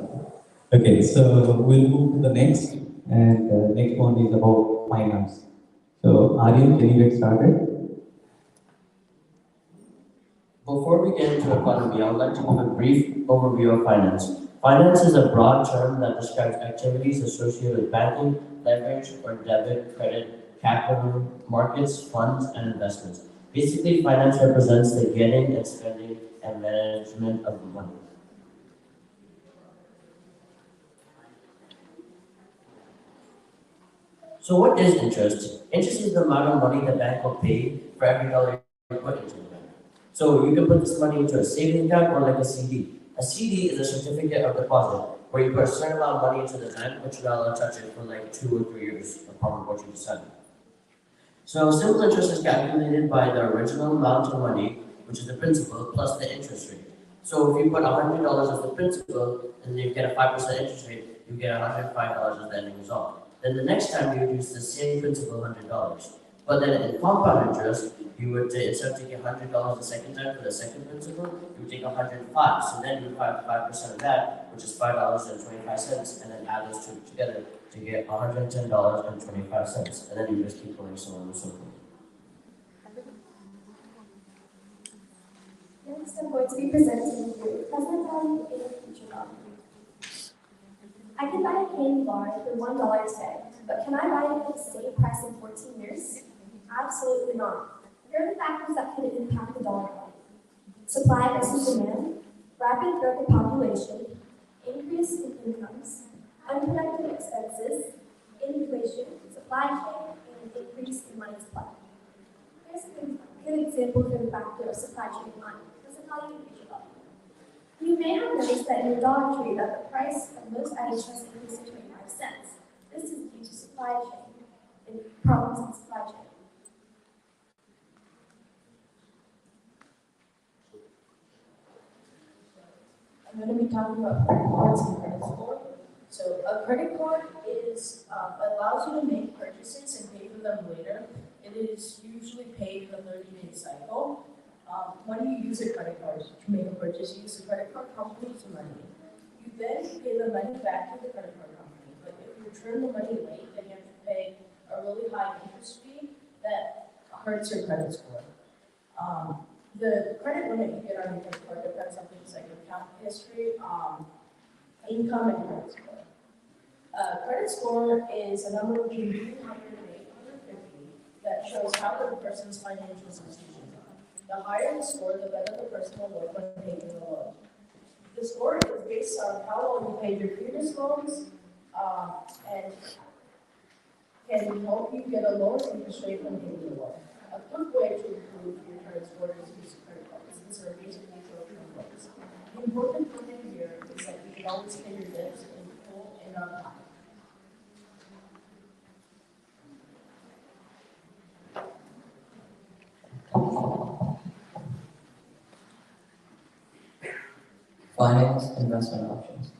S13: Okay, so we'll move to the next, and next one is about finance. So, Aryan, can you get started?
S12: Before we get into economy, I would like to give a brief overview of finance. Finance is a broad term that describes activities associated with banking, leverage, or debit, credit, capital markets, funds, and investments. Basically, finance represents the getting and spending and management of money. So what is interest? Interest is the amount of money the bank will pay for every dollar you put into the bank. So you can put this money into a savings account or like a CD. A CD is a certificate of deposit where you put a certain amount of money into the bank, but you're not allowed to touch it for like 2 or 3 years, upon what you decide. So simple interest is calculated by the original amount of money, which is the principal, plus the interest rate. So if you put $100 as the principal, and you get a 5% interest rate, you get $105 as the ending result. Then the next time you use the same principal, $100. But then in compound interest, you would, instead of taking $100 the second time for the second principal, you would take $105. So then you would find 5% of that, which is $5.25, and then add those two together to get $110.25. And then you just keep going so on and so forth.
S14: Next, I'm going to be presenting you present value and future value. I can buy a candy bar for $1 today, but can I buy it at the same price in 14 years? Absolutely not. Here are the factors that can impact the dollar value. Supply versus demand, rapid growth in population, increase in incomes, unproductive expenses, inflation, supply chain, and increase in money supply. Here's some things. give examples in back to a supply chain line. Does it help you visual? You may have noticed that in your Dollar Tree that the price of most items has increased to 25 cents. This is due to supply chain and problems in supply chain.
S16: I'm going to be talking about credit cards and credit score. So a credit card is allows you to make purchases and pay for them later. It is usually paid in a 30-day cycle. When you use a credit card to make a purchase, you use the credit card company's money. You then pay the money back to the credit card company. But if you return the money late, then you have to pay a really high interest fee that hurts your credit score. The credit limit you get on your credit card depends on things like account history, income, and credit score. Credit score is a number between 300 and 850 that shows how good a person's financial institutions are. The higher the score, the better the person will look when taking a loan. The score is based on how well you paid your previous loans and can help you get a lower interest rate when taking a loan. A quick way to improve your credit score is use credit cards. These are basically short-term loans. The important thing here is that you can always pay your debts in full and on time.
S15: Finance investment options.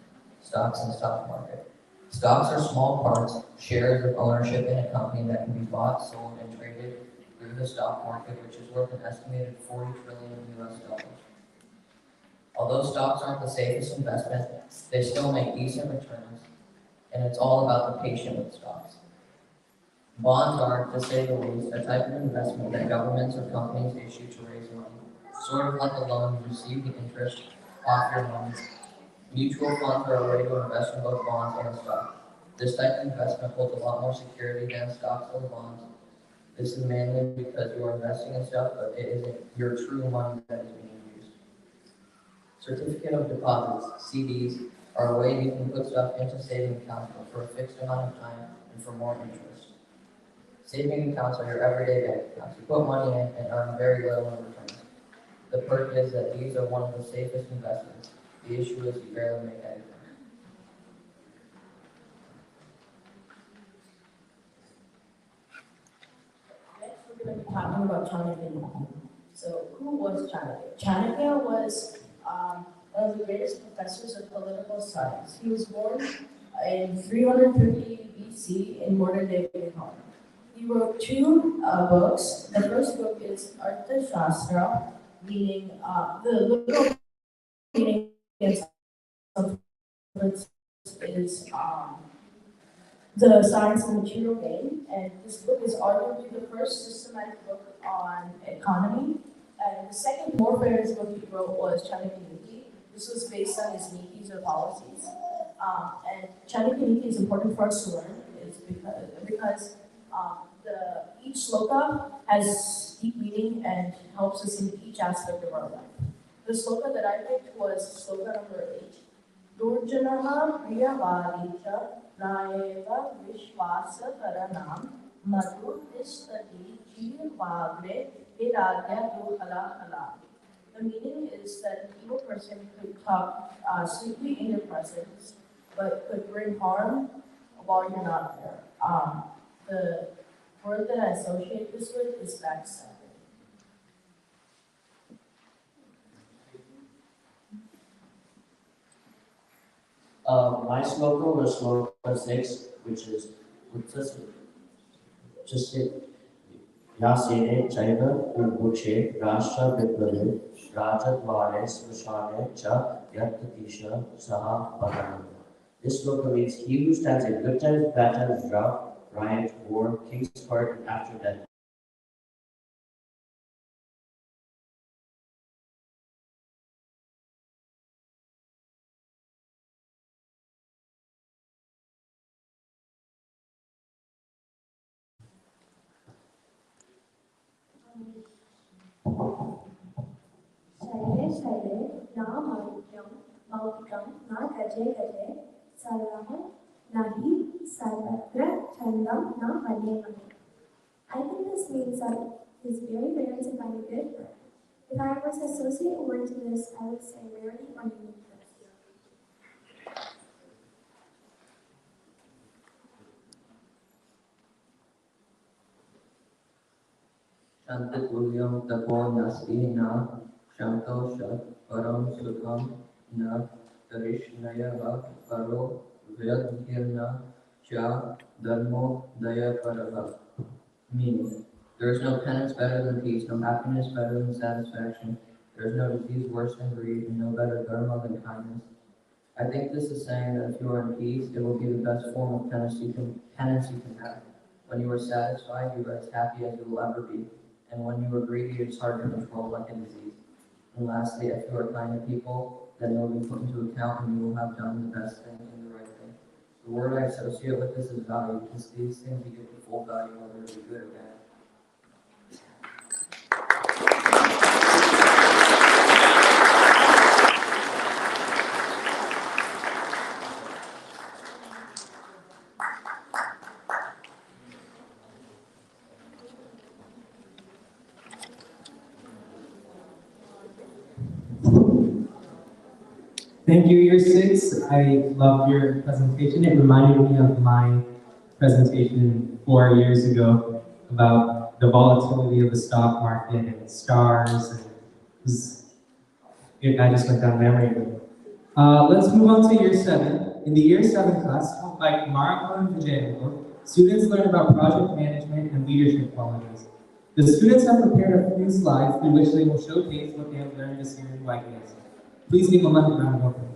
S15: Stocks and stock market. Stocks are small parts, shares of ownership in a company that can be bought, sold, and traded through the stock market, which is worth an estimated $40 trillion US. Although stocks aren't the safest investment, they still make decent returns, and it's all about the patient with stocks. Bonds are, to say the least, a type of investment that governments or companies issue to raise money, sort of like a loan you receive the interest off your money. Mutual funds are a way to invest in both bonds and stocks. This type of investment holds a lot more security than stocks or bonds. This is mainly because you are investing in stuff, but it isn't your true money that is being used. Certificate of deposits, CDs, are a way you can put stuff into saving accounts for a fixed amount of time and for more interest. Saving accounts are your everyday bank accounts. You put money in and earn very little in returns. The perk is that these are one of the safest investments. The issue is you barely make anything.
S16: Next, we're going to be talking about Chanakya. So, who was Chanakya? Chanakya was one of the greatest professors of political science. He was born in 350 BC in modern-day Bihar. He wrote two books. The first book is Arthashastra, meaning the literal meaning is the science of material gain, and this book is arguably the first systematic book on economy. And the second, more famous book he wrote was Chanakya. This was based on his Nikis or policies. And Chanakya is important for us to learn is because each sloka has deep meaning and helps us in each aspect of our life. The sloka that I picked was sloka number 8. Durjanaha priyavadicha naeva vishvasa karanam madhu tishtati jirvagre viragya duhala kala. The meaning is that an evil person could talk sweetly in your presence, but could bring harm while you're not there. The word that I associate this with is backstabbing.
S12: My sloka was sloka 6, which is just it. Yasene Chaiva Ubuche Rashtra Viplave Rajadvare Smashane Cha Yaktatisha Saha Bhagavata. This sloka means he who stands in good times, bad times, drought, riot, war, king's court, and after death.
S14: Shaire shaire na mautikam na gaje gaje sarvam nahi sarvatra chandam na mane mane. I think this means that
S8: It is very rare to find a good friend. If I were to associate a word to this, I would say rarity or uniqueness.
S15: Shantitulyam tapo nastina shantosha param sukham na tarishnaya paro vyadhirna cha dharmo daya paraha. Meaning, there is no penance better than peace, no happiness better than satisfaction, there is no disease worse than greed, and no better dharma than kindness. I think this is saying that if you are in peace, it will be the best form of penance you can have. When you are satisfied, you are as happy as you will ever be. And when you are greedy, it's hard to control like a disease. And lastly, if you are kind to people, then they will be put into account and you will have done the best thing and the right thing. The word I associate with this is value, because these things you give the full value, whether it be good or bad.
S2: Thank you, Year 6. I loved your presentation. It reminded me of my presentation 4 years ago about the volatility of the stock market and stars. And I just went down memory lane. Let's move on to Year 7. In the Year 7 class, taught by Marco and Vijayanagar, students learn about project management and leadership qualities. The students have prepared a few slides through which they will showcase what they have learned this year in YGIC. Please give them a round of applause.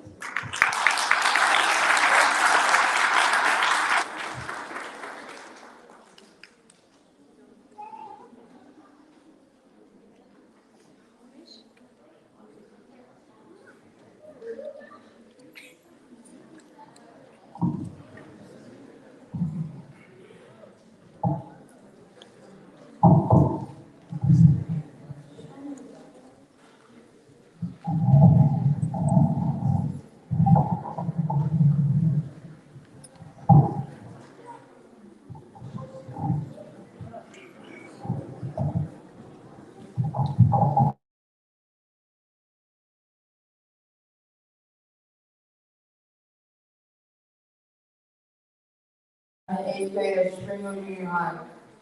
S16: Eighth grade of Springfield Junior High.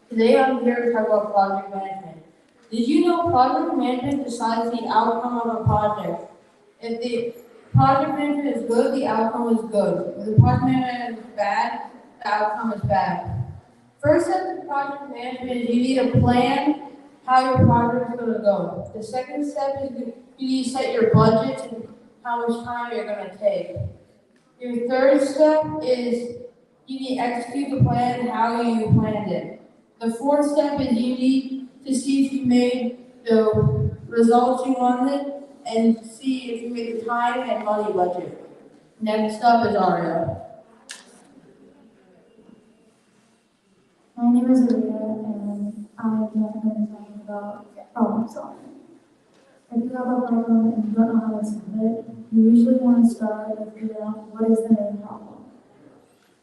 S16: Today I'm here to talk about project management. Did you know project management decides the outcome of a project? If the project management is good, the outcome is good. If the project management is bad, the outcome is bad. First step to project management is you need a plan how your project is going to go. The second step is you need to set your budget and how much time you're going to take. Your third step is you need to execute the plan how you planned it. The fourth step is you need to see if you made the results you wanted and see if you made the time and money budget. Next up is Aria.
S17: My name is Aria and I'm going to talk about problem solving. If you have a problem and you don't know how to solve it, you usually want to start with figuring out what is the main problem,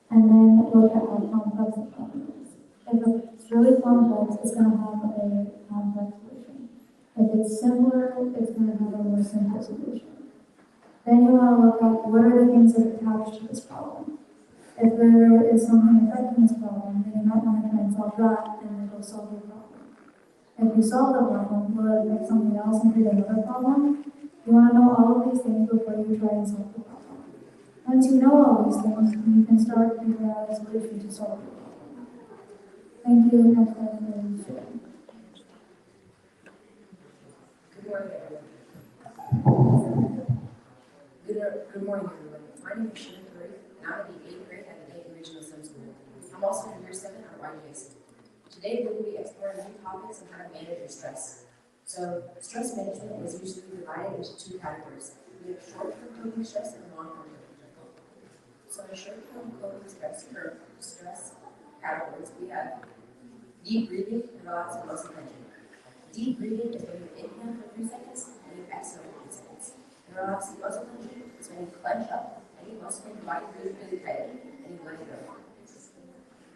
S17: and then look at how complex the problem is. If it's really complex, it's going to have a complex solution. If it's simpler, it's going to have a more simple solution. Then you want to look at what are the things that are attached to this problem. If there is something affecting this problem, then you might want to try and solve that and then go solve your problem. If you solve the problem, will it affect something else and create another problem? You want to know all of these things before you try and solve the problem. Once you know all these things, you can start figuring out a solution to solve the problem. Thank you. Next question is Sharon.
S18: Good morning, everyone. Good morning, everyone. My name is Sharon Curry, and I'm in the 8th grade at the Dayton Regional Sim School. I'm also in Year 7 at YGIC. Today, we will be exploring new topics on how to manage your stress. So, stress management is usually divided into two categories. We have short-term coping stress and long-term coping stress. So, in short-term coping stress categories, we have deep breathing and relaxing muscle tension. Deep breathing is when you inhale for 3 seconds and you exhale for 3 seconds. And relaxing muscle tension is when you clench up any muscle in your body really tightly and you let it go.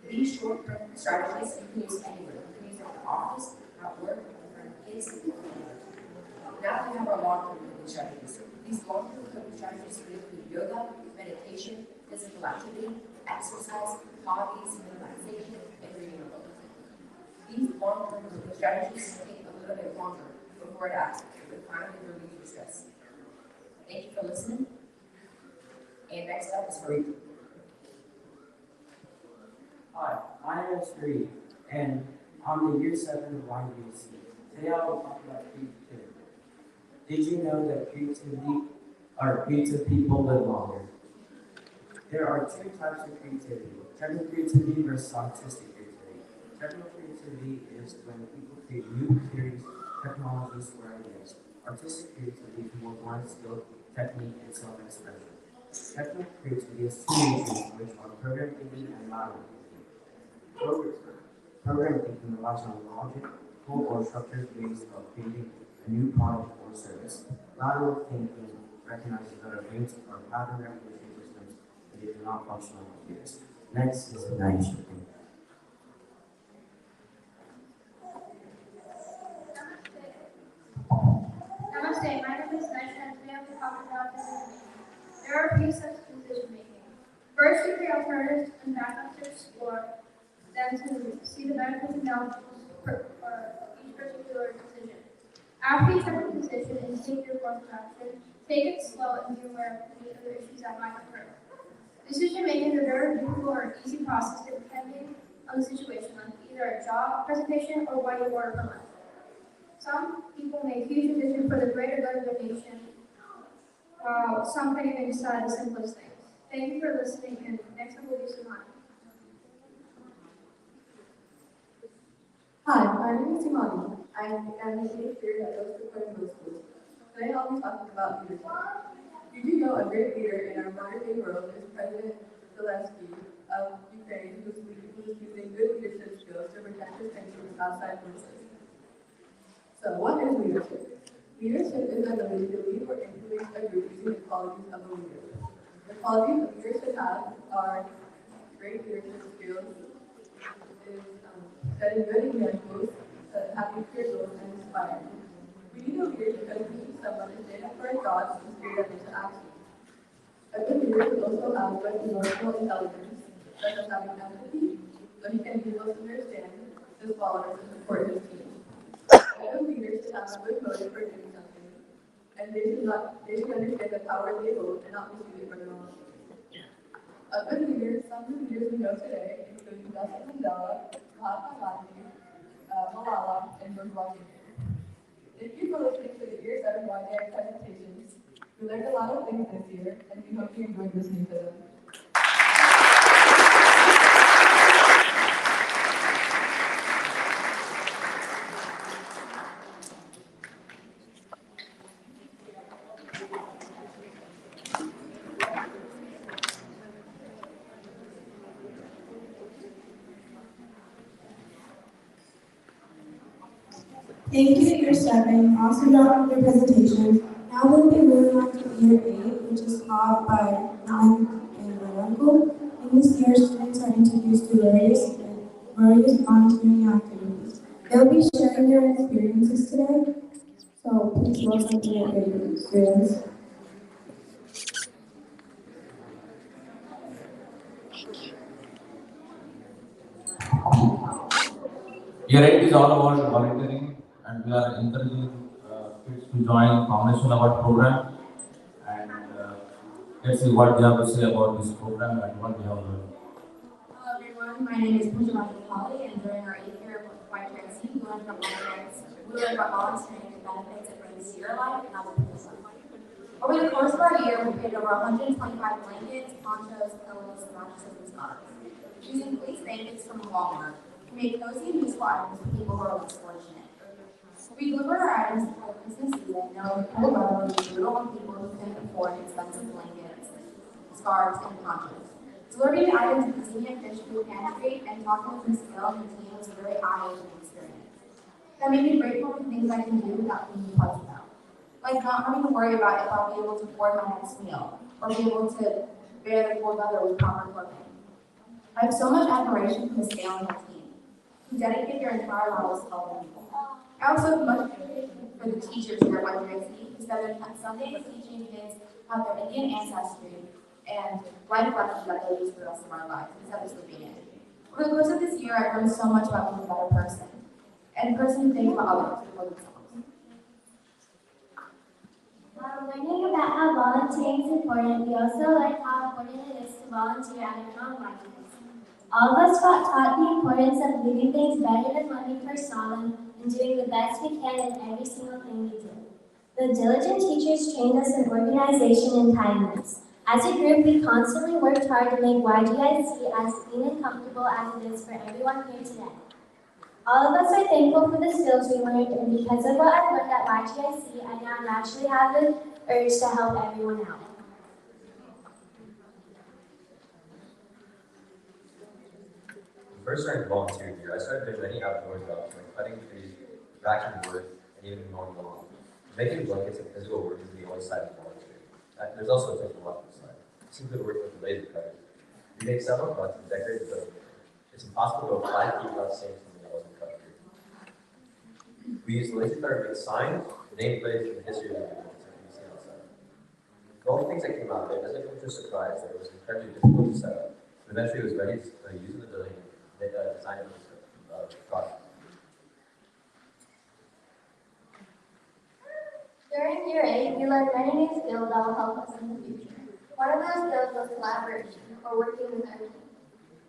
S18: These short-term strategies you can use anywhere. You can use them in the office, at work, in front of kids, and family. Now we have our long-term coping strategies. These long-term coping strategies include yoga, meditation, physical activity, exercise, hobbies, relaxation, and reading a book. These long-term coping strategies take a little bit longer before it acts to finally relieve the stress. Thank you for listening. And next up is Farid.
S19: Hi, my name is Farid, and I'm the Year 7 of YGIC. Today I will talk about creativity. Did you know that creative people live longer? There are two types of creativity, technical creativity versus artistic creativity. Technical creativity is when people create new theories, technologies, or ideas. Artistic creativity involves one skill, technique, and self-expression. Technical creativity has two natures, which are program thinking and lateral thinking. Program thinking relies on logic, or structured ways of creating a new product or service. Lateral thinking recognizes that our brains are pattern recognition systems and they do not function on computers. Next is Naisha.
S20: Namaste, my name is Naisha and today I will talk about decision making. There are three steps to decision making. First, you create alternatives and backups to explore, then to see the benefits and downfalls for each particular decision. After you check the decision and take your course of action, take it slow and be aware of any other issues that might occur. Decision making is a very difficult or easy process depending on the situation, like either a job, presentation, or what you order for lunch. Some people make huge decisions for the greater good of the nation, while some can even decide the simplest things. Thank you for listening, and next time will be Simone.
S21: Hi, my name is Imani. I am the 8th grade at Rose Middle School. Today I'll be talking about leadership. Did you know a great leader in our modern day world is President Zelensky of Ukraine, who is using good leadership skills to protect his country from outside forces? So what is leadership? Leadership is the ability to lead or influence a group using the qualities of a leader. The qualities a leader should have are great leadership skills, setting good examples, having clear goals, and inspiring. We need a leader because we need someone to stand up for our thoughts and steer them into action. A good leader should also have good emotional intelligence, such as having empathy, so he can be able to understand his followers and support his team. A good leader should have a good motive for doing something, and they should understand the power they hold and not misuse it for their own. A good leader, some of the leaders we know today include Nelson Mandela, Mahatma Gandhi, Malala, and George Washington. Thank you for listening to the Year 7 YGIC presentations. We learned a lot of things this year, and we hope you enjoyed listening to them.
S11: Thank you, Year 7. Awesome job with your presentation. Now we'll be moving on to Year 8, which is taught by Nan and my uncle. In this year, students are introduced to various volunteering activities. They'll be sharing their experiences today. So please welcome to Year 8 students.
S22: Year 8 is all about volunteering, and we are encouraging kids to join Foundation Award program. And let's see what they have to say about this program and what they have learned.
S23: Hello everyone, my name is Pujamata Polly, and during our 8th year of YGIC, we learned about volunteering and benefits it brings to your life and other people's life. Over the course of our year, we paid over 125 blankets, ponchos, pillows, mattresses, and scarves. Using police blankets from Walmart, we made cozy and useful items for people who are less fortunate. We delivered our items before Christmas season, knowing the cold weather would be brutal on people who couldn't afford expensive blankets, scarves, and ponchos. Delivering the items at the Senior Fish Food Pantry and talking with Ms. Gill and the team was a very eye-opening experience. That made me grateful for things I can do without being fussed about. Like not having to worry about if I'll be able to afford my next meal, or be able to bear the cold weather with proper clothing. I have so much admiration for Ms. Gill and her team. who dedicate their entire lives to helping people. I also have much appreciation for the teachers here at YGIC who spend their Sundays teaching kids about their Indian ancestry and life lessons that they'll use for the rest of our lives instead of sleeping in. Over the course of this year, I've learned so much about being a better person and a person who thinks about others before themselves.
S4: While learning about how volunteering is important, we also learned how important it is to volunteer at our own libraries. All of us got taught the importance of leaving things better than when we first saw them and doing the best we can in every single thing we do. The diligent teachers trained us in organization and kindness. As a group, we constantly worked hard to make YGIC as clean and comfortable as it is for everyone here today. All of us are thankful for the skills we learned, and because of what I've learned at YGIC, I now naturally have the urge to help everyone out.
S1: First started volunteering here, I started doing many outdoor jobs like cutting trees, vacuuming wood, and even mowing the lawn. Making blankets and physical work is the only side of volunteering. There's also a technological side. It's good work with the laser cutters. We made several cuts and decorated the building. It's impossible to go 5 feet without seeing something that wasn't cut through. We used the laser cutter to make signs, nameplates, and the history of the buildings that can be seen outside. The only things that came out there doesn't come to a surprise that it was incredibly difficult to set up. But eventually it was ready to use in the building. They designed it with the product.
S23: During year 8, we learned many new skills that will help us in the future. One of those skills was collaboration, or working with our team.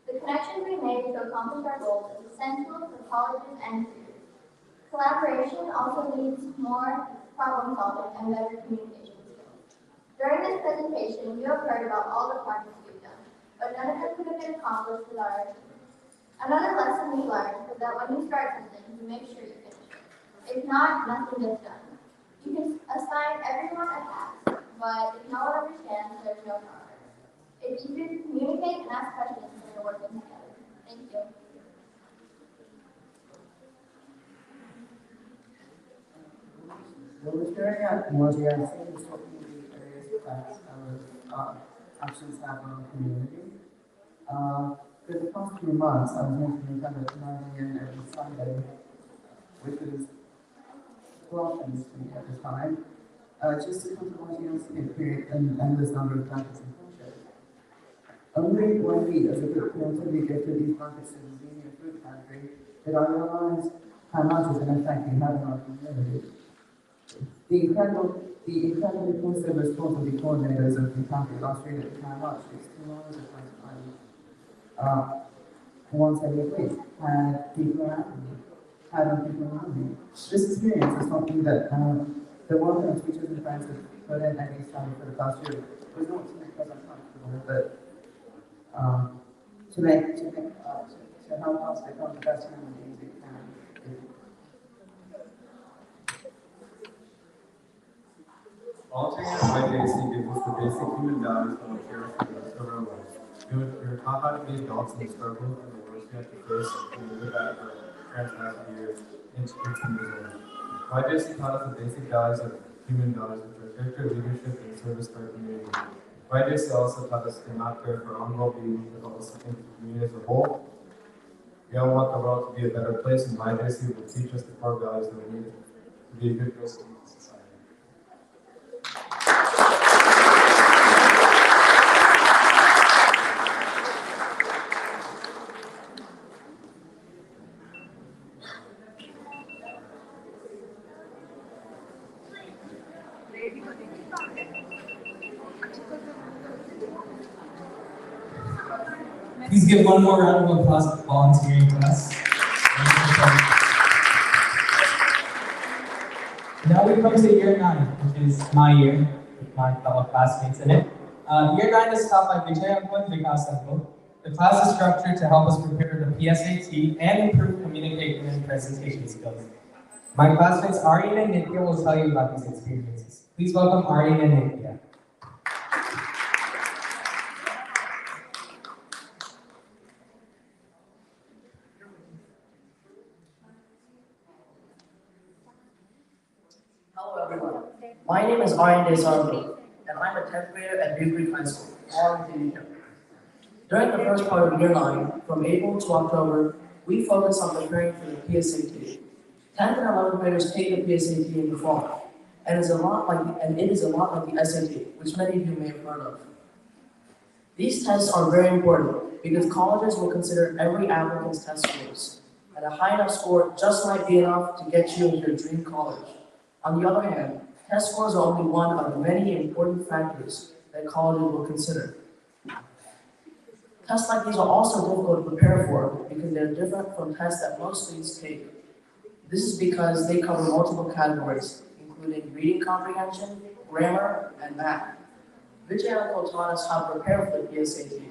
S23: The connections we made to accomplish our goals is essential for colleges and careers. Collaboration also leads to more problem solving and better communication skills. During this presentation, you have heard about all the projects we've done, but none of them could have been accomplished without our team. Another lesson we learned was that when you start something, you make sure you finish it. If not, nothing gets done. You can assign everyone a task, but if no one understands, there's no progress. It's easier to communicate and ask questions when you're working together. Thank you.
S3: Well, we're staring at YGIC is talking to the various facts of actions that happen in the community. For the past few months, I was making kind of 9 a.m. every Sunday, which is blasphemous to me at the time, just to come to YGIC and create an endless number of blankets and ponchos. Only when we, as a group, collectively go through these blankets to the senior food pantry, did I realize how much of an effect we have on our community. The incredibly positive response of the coordinators of the pantry last year that how much it's 2 hours of my time. Once every week, had people around me, had other people around me. This experience is something that the work of teachers and friends have put in at least time for the past year was not to make us uncomfortable, but to help us become the best human beings we can.
S6: Volunteering at YGIC gives us the basic human values that will carry us for the rest of our lives. We're taught how to be adults in the struggle and the worst we have to face when we live out for transnational years into 18 years old. YGIC taught us the basic values of human values, which are character, leadership, and service to our community. YGIC also taught us to not care for our own well-being, but also think of the community as a whole. We all want the world to be a better place, and YGIC will teach us the core values that we need to be a good person in society.
S2: Please give one more round of applause to the volunteering class. Now we come to year 9, which is my year, with my fellow classmates in it. Year 9 is taught by Vijay Uncle and Vikas Uncle. The class is structured to help us prepare for the PSAT and improve communication and presentation skills. My classmates Aryan and Nitya will tell you about these experiences. Please welcome Aryan and Nitya.
S24: Hello everyone, my name is Aryan Desarmo, and I'm a 10th grader at New Creek High School, Arlington, New York. During the first part of year 9, from April to October,
S16: we focus on preparing for the PSAT. 10th and 11th graders take the PSAT in the fall, and it is a lot like the SAT, which many of you may have heard of. These tests are very important because colleges will consider every applicant's test scores, and a high enough score just might be enough to get you into your dream college. On the other hand, test scores are only one of the many important factors that colleges will consider. Tests like these are also difficult to prepare for because they're different from tests that most students take. This is because they cover multiple categories, including reading comprehension, grammar, and math. Vijay Uncle taught us how to prepare for the PSAT,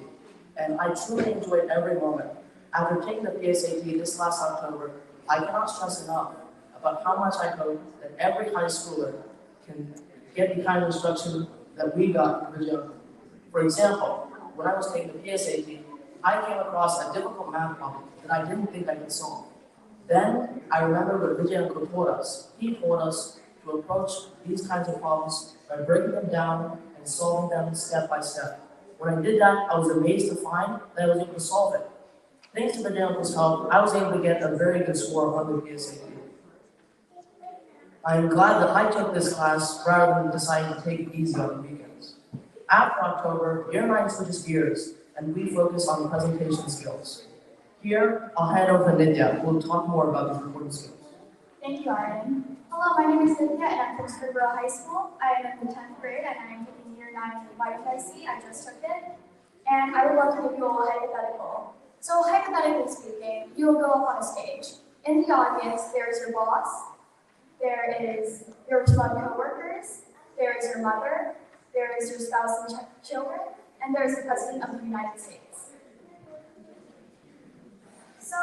S16: and I truly enjoyed every moment. After taking the PSAT this last October, I cannot stress enough about how much I hope that every high schooler can get the kind of instruction that we got from Vijay Uncle. For example, when I was taking the PSAT, I came across a difficult math problem that I didn't think I could solve. Then I remember what Vijay Uncle taught us. He taught us to approach these kinds of problems by breaking them down and solving them step by step. When I did that, I was amazed to find that I was able to solve it. Thanks to Vijay Uncle's help, I was able to get a very good score on the PSAT. I am glad that I took this class rather than deciding to take it easy on the weekends. After October, Year 9 switches gears, and we focus on presentation skills. Here, I'll hand over to Nidya, who will talk more about these important skills.
S5: Thank you, Arden. Hello, my name is Nidya, and I'm from Scarborough High School. I am in the 10th grade, and I am taking Year 9 at YGIC. I just took it. And I would love to give you all a hypothetical. So, hypothetically speaking, you will go up on a stage. In the audience, there is your boss, there is your 2 co-workers, there is your mother, there is your spouse and children, and there is the President of the United States. So,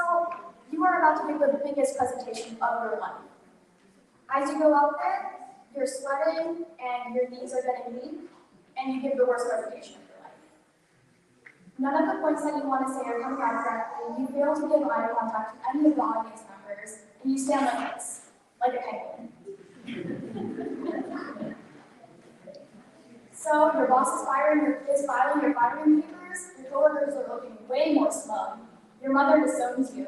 S5: you are about to give the biggest presentation of your life. As you go out there, you're sweating and your knees are getting weak, and you give the worst presentation of your life. None of the points that you want to say are coming out correctly. You fail to give eye contact to any of the audience members, and you stand like this, like a penguin. So your boss is filing your firing papers, your coworkers are looking way more smug, your mother disowns you,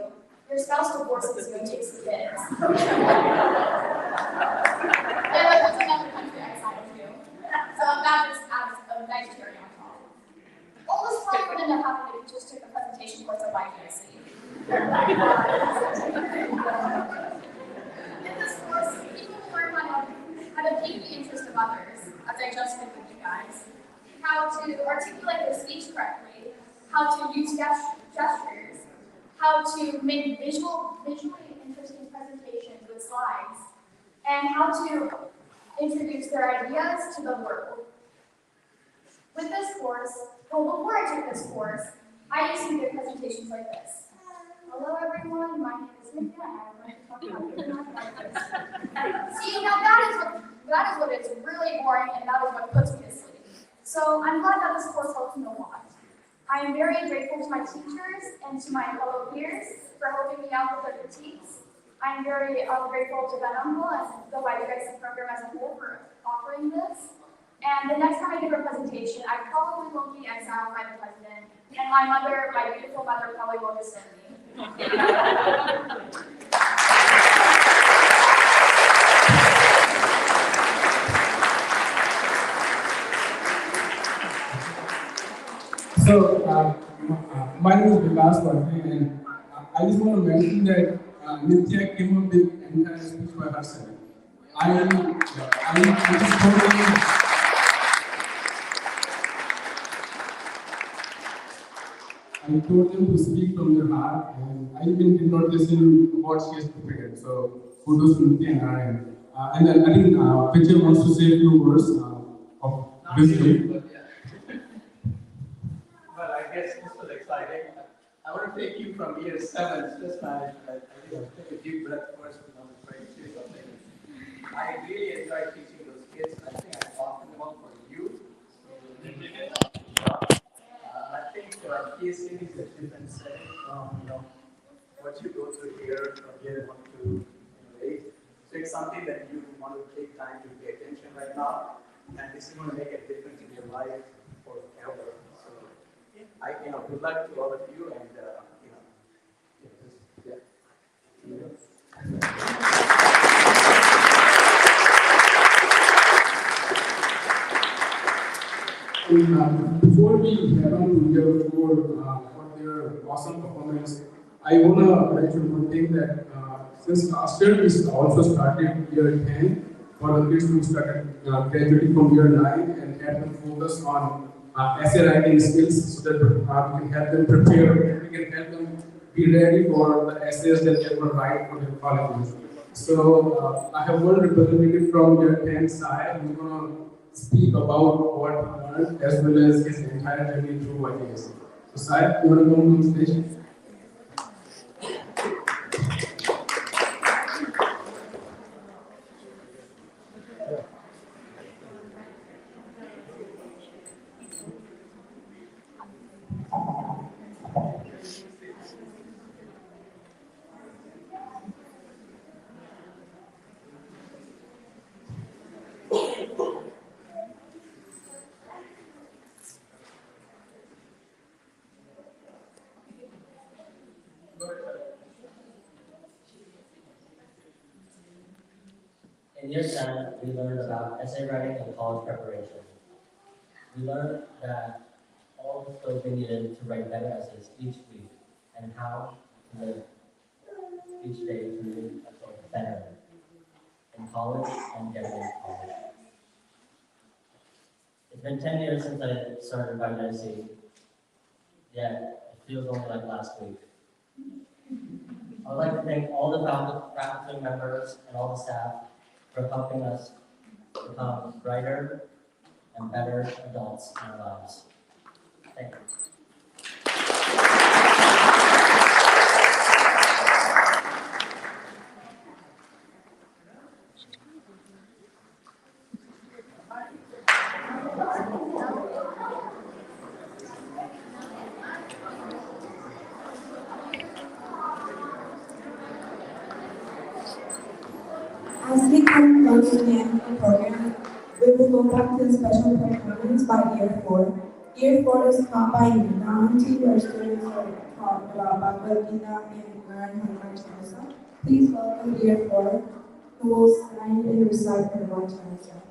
S5: your spouse divorces you and takes the kids. And like what's another country outside of you. So that just adds a nice cherry on top. All this probably wouldn't have happened if you just took a presentation course at YGIC. In this course, people learn how to pique the interest of others, as I just did with you guys, how to articulate their speech correctly, how to use gestures, how to make visually interesting presentations with slides, and how to introduce their ideas to the world. With this course, before I took this course, I used to give presentations like this. Hello everyone, my name is Nidya, and I would like to talk about human like this. See, now that is what is really boring, and that is what puts me to sleep. So I'm glad that this course helped me a lot. I am very grateful to my teachers and to my fellow peers for helping me out with their critiques. I am very grateful to Ben Uncle and the YGIC program as a whole for offering this. And the next time I give a presentation, I probably won't be exiled by the president, and my mother, my beautiful mother, probably won't disown me.
S7: So, my name is Vikas Bharti, and I just want to mention that Nitya came up with entire speech by herself. I told them to speak from their heart, and I even did not listen to what she has prepared. So, kudos to Nitya and Ryan. And then I think Vijay wants to say a few words of wisdom.
S9: Well, I guess this was exciting. I want to take you from year 7, just managed. I think I'll take a deep breath first and I'll try to say something. I really enjoy teaching those kids. I think I'm talking about for you. I think PSAT is a different setting from what you go through here from year 1 to 8. So it's something that you want to take time to pay attention right now, and this is going to make a difference in your life forever. So, good luck to all of you, and
S7: Before we head on to their for their awesome performance, I wanna mention one thing that since last year we also started year 10 for the kids who started graduating from year 9 and had them focus on essay writing skills so that we can help them prepare and we can help them be ready for the essays that they will write for their colleges. So I have one representative from year 10 side who's gonna speak about what he learned as well as his entire journey through YGIC. So Sai, you wanna come on stage?
S10: In year 10, we learned about essay writing and college preparation. We learned that all the skills we needed to write better essays each week and how to live each day to move better in college and getting into college. It's been 10 years since I started YGIC, yet it feels only like last week. I would like to thank all the faculty members and all the staff for helping us become brighter and better adults in our lives. Thank you.
S11: As we come close to the end of the program, we will go back to the special performance by Year 4. Year 4 is taught by Nanti, where students are taught about Bhagavad Gita and learn Hanuman Chalisa. Please welcome Year 4, who will stand and recite Hanuman Chalisa.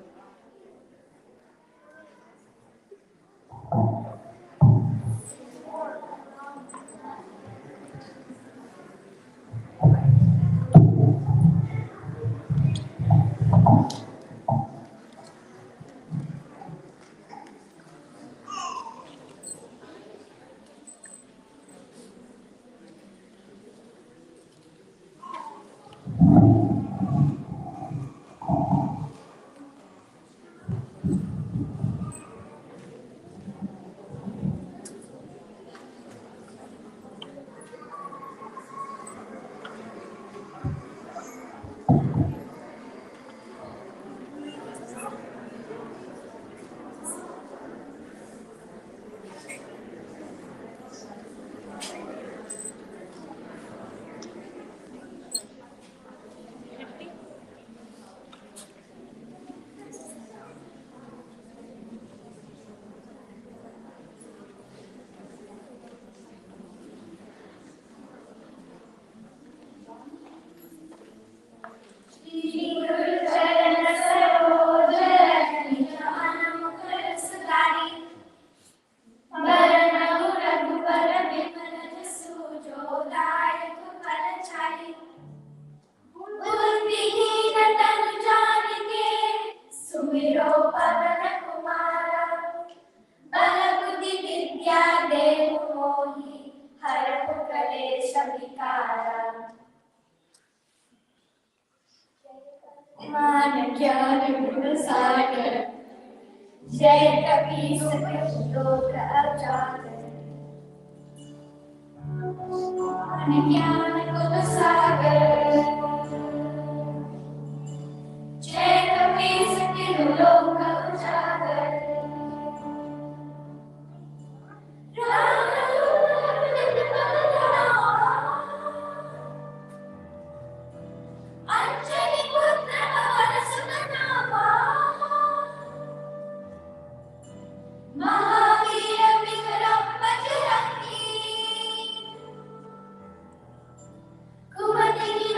S12: सुमिरो पवन कुमारा बल बुद्धि विद्या देहु मोहि हरहु कलेश विकारा मान ज्ञान गुण सागर जय कपीस लोक अजागर मान ज्ञान गुण सागर जय कपीस लोक अजागर अंजनी पुत्र पवन सुत नामा महावीर विक्रम बजरंगी कुमति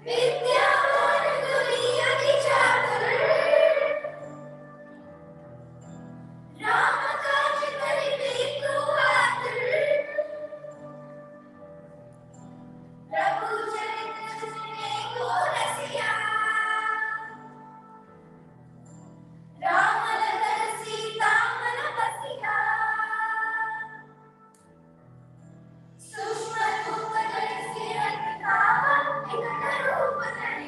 S12: विद्यावान गुणी अति चातुर राम काज करिबे को आतुर प्रभु चरित सुने को रसिया राम लखन सीता मन बसिया सूक्ष्म रूप धरि सिर दिखावा विकट रूप धरि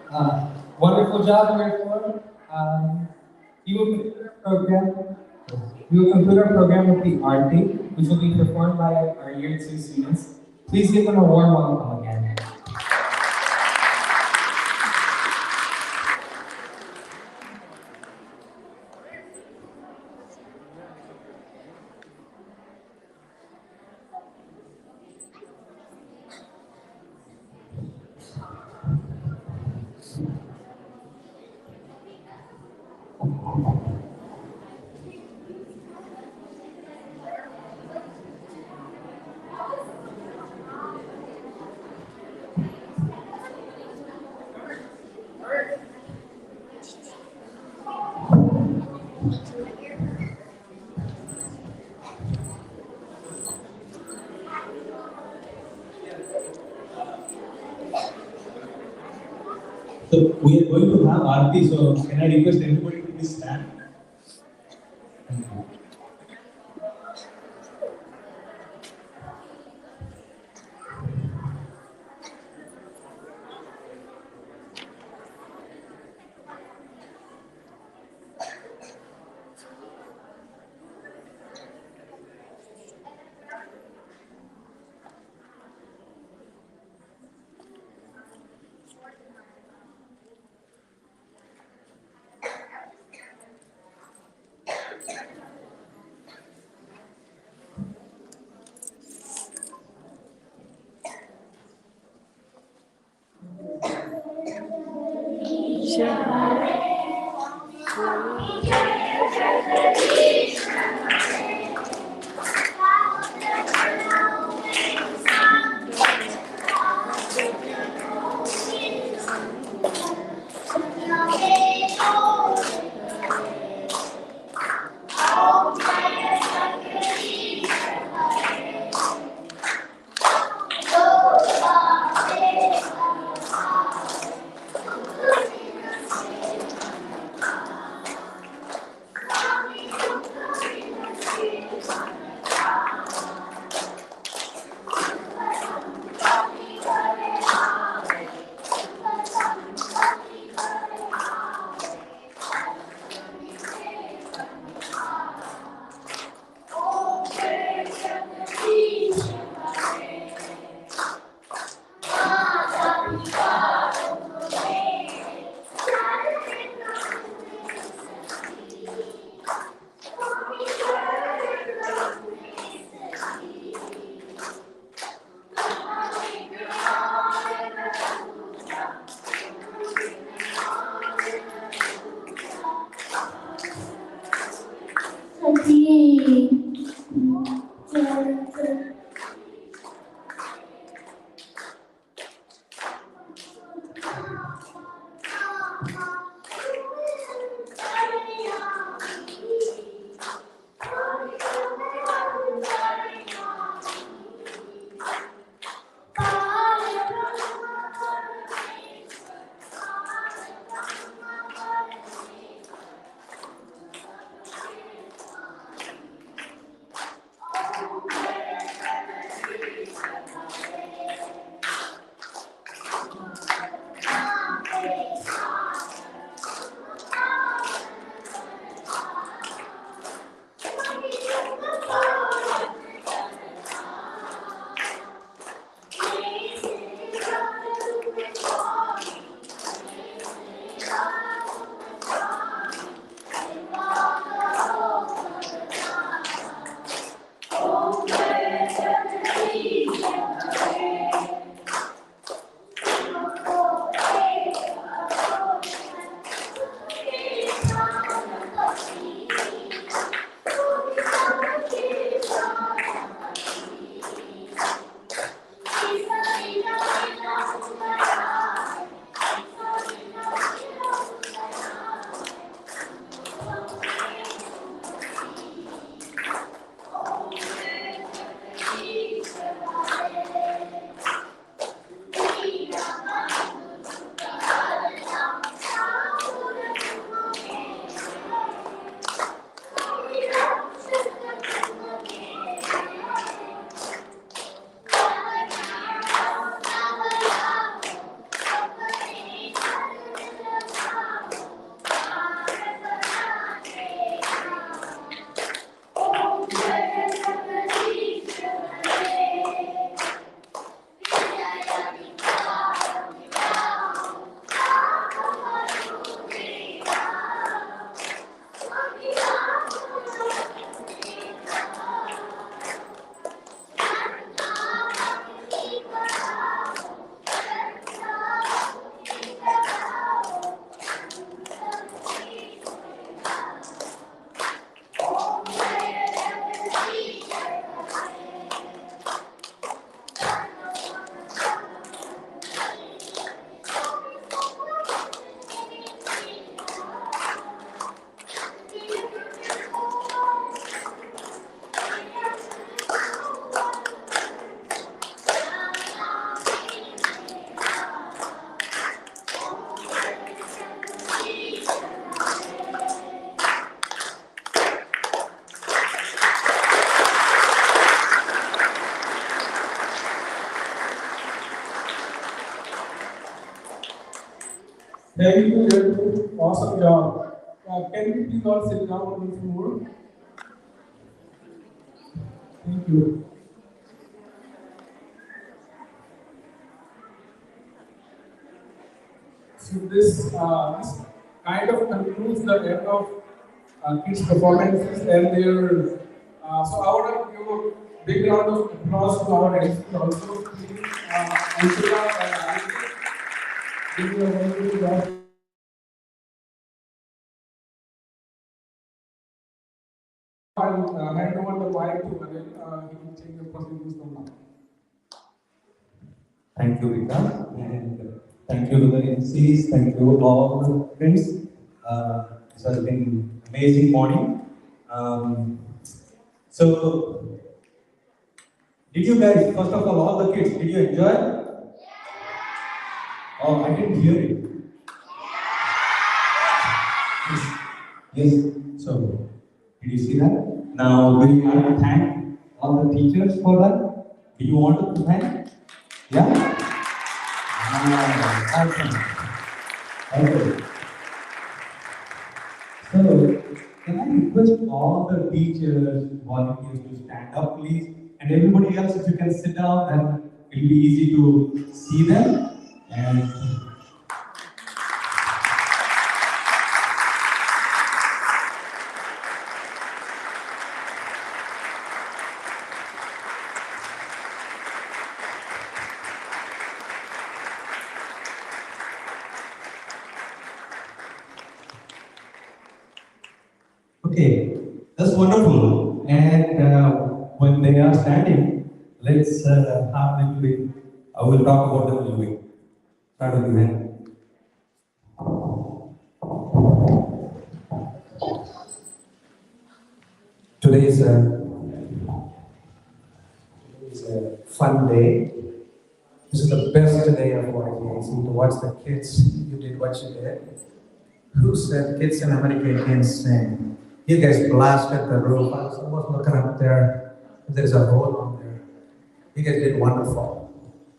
S2: Wonderful job, grade 4. You will conclude our program. We will conclude our program with the arty, which will be performed by our year 2 students. Please give them a warm welcome again.
S8: So we are going to have Aarti, so can I request everybody to please stand? Thank you.
S7: Thank you, Andrew. Awesome job. Can we please all sit down once more? Thank you. So this kind of concludes the end of kids' performances and their. So I want to give a big round of applause to our MCs also. Please, Ansula and Aditya, doing a very good job. I'll hand over the mic to Anil. He will take the proceedings from now.
S8: Thank you, Vikas, and thank you to the MCs, thank you all the friends. This has been amazing morning. So, did you guys, first of all the kids, did you enjoy? Oh, I didn't hear it. Yes, so, did you see that? Now, do you want to thank all the teachers for that? Do you want to thank? Yeah? Awesome. Okay. So, can I request all the teachers, volunteers to stand up, please? And everybody else, if you can sit down, then it will be easy to see them. And okay, that's wonderful. And when they are standing, let's have a little bit. I will talk about them a little bit. Start with you, man.
S13: Today is a fun day. This is the best day of YGIC to watch the kids. You did what you did. Who said kids in America can't sing? You guys blasted the roof. I was almost looking up there. There's a hole on there. You guys did wonderful.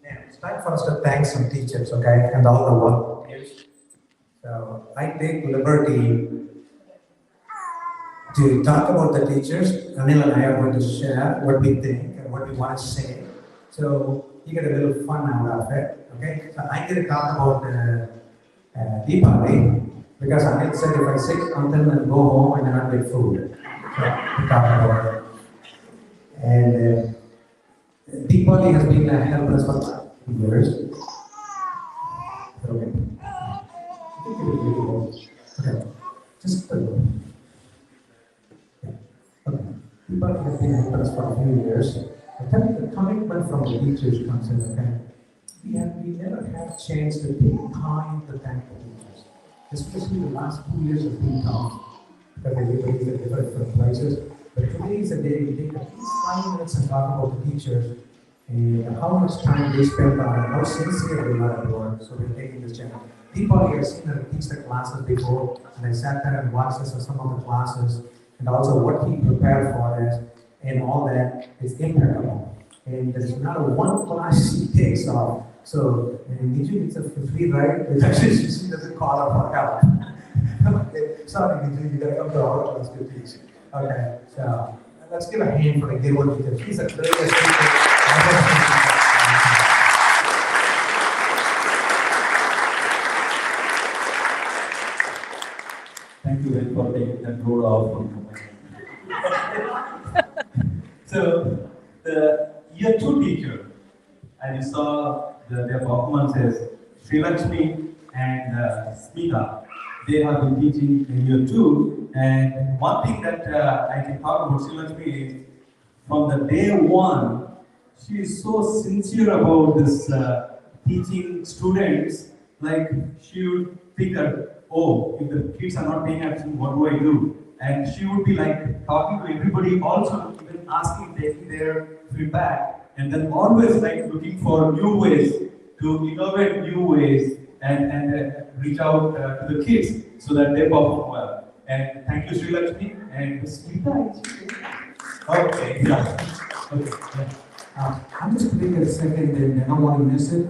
S13: And it's time for us to thank some teachers, okay, and all the volunteers. So I take liberty to talk about the teachers. Anil and I are going to share what we think and what we want to say. So you get a little fun out of it, okay? So I'm going to talk about Deepali because Anil said if I sit until and go home, I cannot get food. So we talk about it. And Deepali has been helping us for years. Okay. Okay. Just People have been helping us for a few years. I tell you, the commitment from the teachers comes in, okay? We never have chance to take time to thank the teachers. Especially the last 2 years have been tough because everybody is at different places. But today is a day we take at least 5 minutes and talk about the teachers and how much time they spend on it, how sincere they are at work. So we're taking this channel. People have seen her teach the classes before, and I sat there and watched this for some of the classes. And also what he prepared for us and all that is impeccable. And there's not a one class he takes off. So, did you, it's a free ride? It's actually, she doesn't call her for help. Okay, sorry, you gotta come to our class to teach. Okay, so let's give a hand for the Gilbert because she's a great teacher.
S8: Thank you very for taking that road off. So, the year 2 teacher, and you saw their performances, Sri Lakshmi and Smita, they have been teaching in year 2. And one thing that I can talk about Sri Lakshmi is from the day 1, she is so sincere about this teaching students. Like she would figure, oh, if the kids are not paying attention, what do I do? And she would be like talking to everybody, also even asking, taking their feedback, and then always like looking for new ways to innovate new ways and reach out to the kids so that they perform well. And thank you, Sri Lakshmi and Smita. Okay, yeah. Okay, yeah.
S13: I'm just putting a second and I don't want to miss it.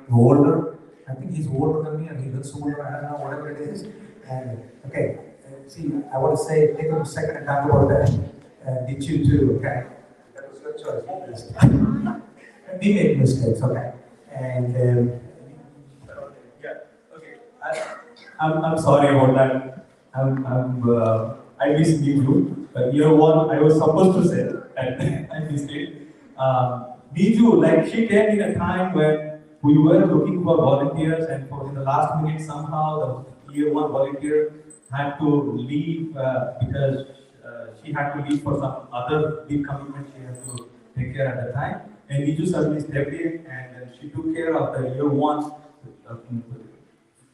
S13: I'm older. I think he's older than me and he looks older, I don't know, whatever it is. And, okay, see, I want to say, take a second and talk about that. Did you too, okay? That was your choice. We make mistakes, okay? And,
S8: I'm sorry about that. I missed Niju. Year one, I was supposed to say that I missed it. Niju, like she came in a time when we were looking for volunteers, and for in the last minute somehow the year one volunteer had to leave because she had to leave for some other big commitment she had to take care at the time. And Niju suddenly stepped in, and then she took care of the year one.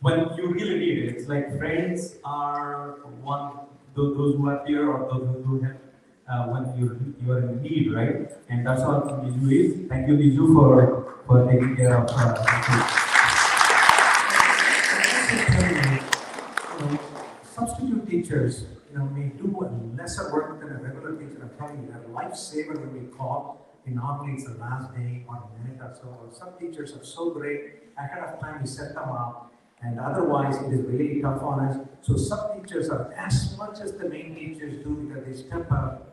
S8: When you really need it, it's like friends are one, those who are here or those who have when you are in need, right? And that's what Niju is. Thank you, Niju, for taking care of
S13: substitute teachers, may do a lesser work than a regular teacher. I'm telling you, they're a lifesaver when we call. Normally it's the last day or a minute or so. Some teachers are so great, ahead of time we set them up, and otherwise it is really tough on us. So some teachers are as much as the main teachers do because they step up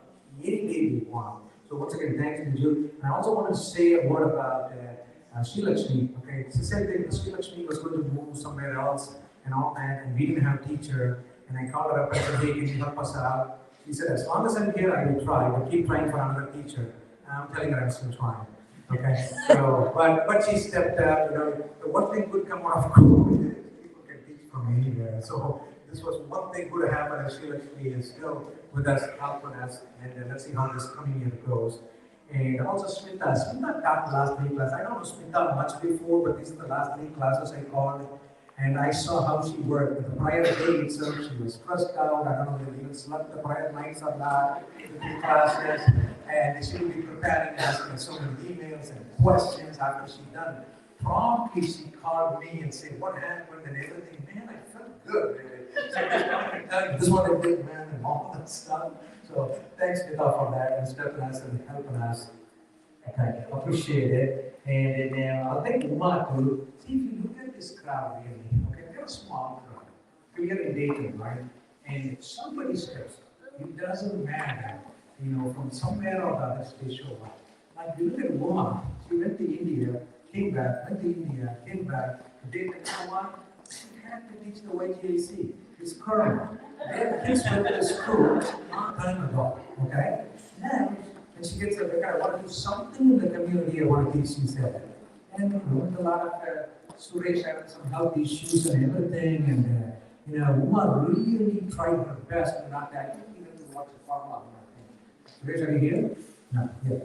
S13: any day we want. So once again, thanks to you. I also want to say a word about Shilakshmi. Okay, it's the same thing. Shilakshmi was going to move somewhere else and all that, and we didn't have a teacher. And I called her up and said, hey, can you help us out? She said, as long as I'm here, I will try, but keep trying for another teacher. I'm telling her I'm still trying. Okay, so, but she stepped up, the one thing could come out of COVID is people can teach from anywhere. So this was one thing good happened, and Shilakshmi is still with us, helping us, and let's see how this coming year goes. And also Smita taught last 3 classes. I don't know Smita much before, but these are the last 3 classes I called. And I saw how she worked. The prior day itself, she was stressed out. I don't know if they even slept the prior nights or not, the 3 classes. And she would be preparing, asking so many emails and questions after she done. Promptly, she called me and said, what happened and everything. Man, I felt good. This is what I did, man, and all that stuff. So thanks, Smita, for that and stepping us and helping us. Okay, appreciate it. And then I'll take Uma to see if you look at this crowd really. Okay, they're a small crowd. We are in Dayton, right? And if somebody steps up, it doesn't matter, from somewhere or the other they show up. Like you look at Uma, she went to India, came back, went to India, came back, Dayton, she had to teach the YGIC. It's current. Their kids went to school long time ago. Okay? Now, and she gets a I want to do something in the community, I want to teach, she said. And we learned a lot of Suresh had some health issues and everything, and Uma really tried her best, but not that. He doesn't watch the formula. Suresh, are you here? No, yeah.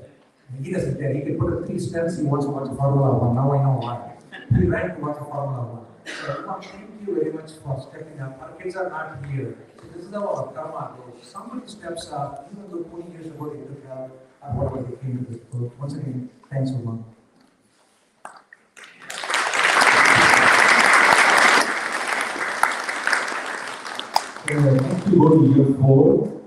S13: He doesn't care. He can put up 3 steps, he wants to watch the Formula 1. Now I know why. He ran to watch the Formula 1. So, thank you very much for stepping up. Our kids are not here. So this is our karma goes. Somebody steps up, even though 20 years ago they took out whatever they came to this book. Once again, thanks a lot.
S8: Next we go to year 4.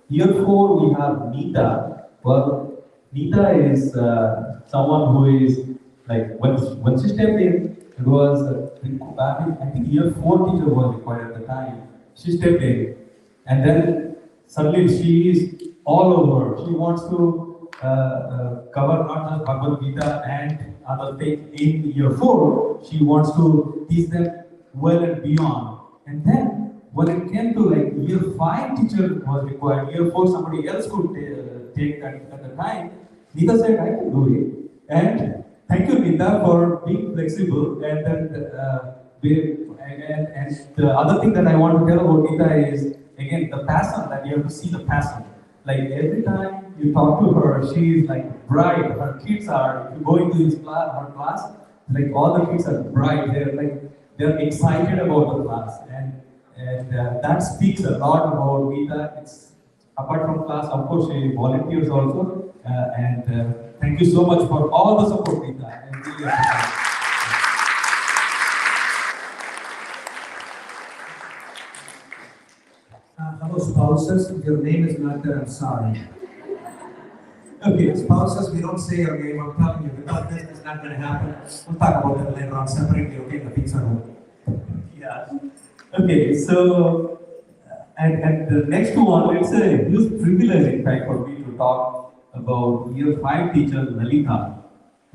S8: Year 4 we have Neeta. Well, Neeta is someone who is like when she stepped in, it was I think year 4 teacher was required at the time. She stepped in, and then suddenly she is all over. She wants to cover not just Bhagavad Gita and other things in year 4. She wants to teach them well and beyond. And then when it came to like year 5 teacher was required, year 4 somebody else could take at the time. Neeta said, I can do it. And thank you, Neeta, for being flexible. And then and the other thing that I want to tell about Neeta is, again, the passion, that you have to see the passion. Like every time you talk to her, she is like bright. Her kids are, if you go into his class, her class, like all the kids are bright. They're excited about the class. And that speaks a lot about Neeta. It's apart from class, of course, she volunteers also. Thank you so much for all the support, Neeta. I really appreciate it.
S13: Hello, spouses. If your name is not there, I'm sorry. Okay, spouses, we don't say your name. I'm telling you, without this, it's not going to happen. We'll talk about that later on separately, okay, in the pizza room.
S8: Yeah. Okay, so, and the next one, it's a huge privilege, in fact, for me to talk about year 5 teacher, Lalita.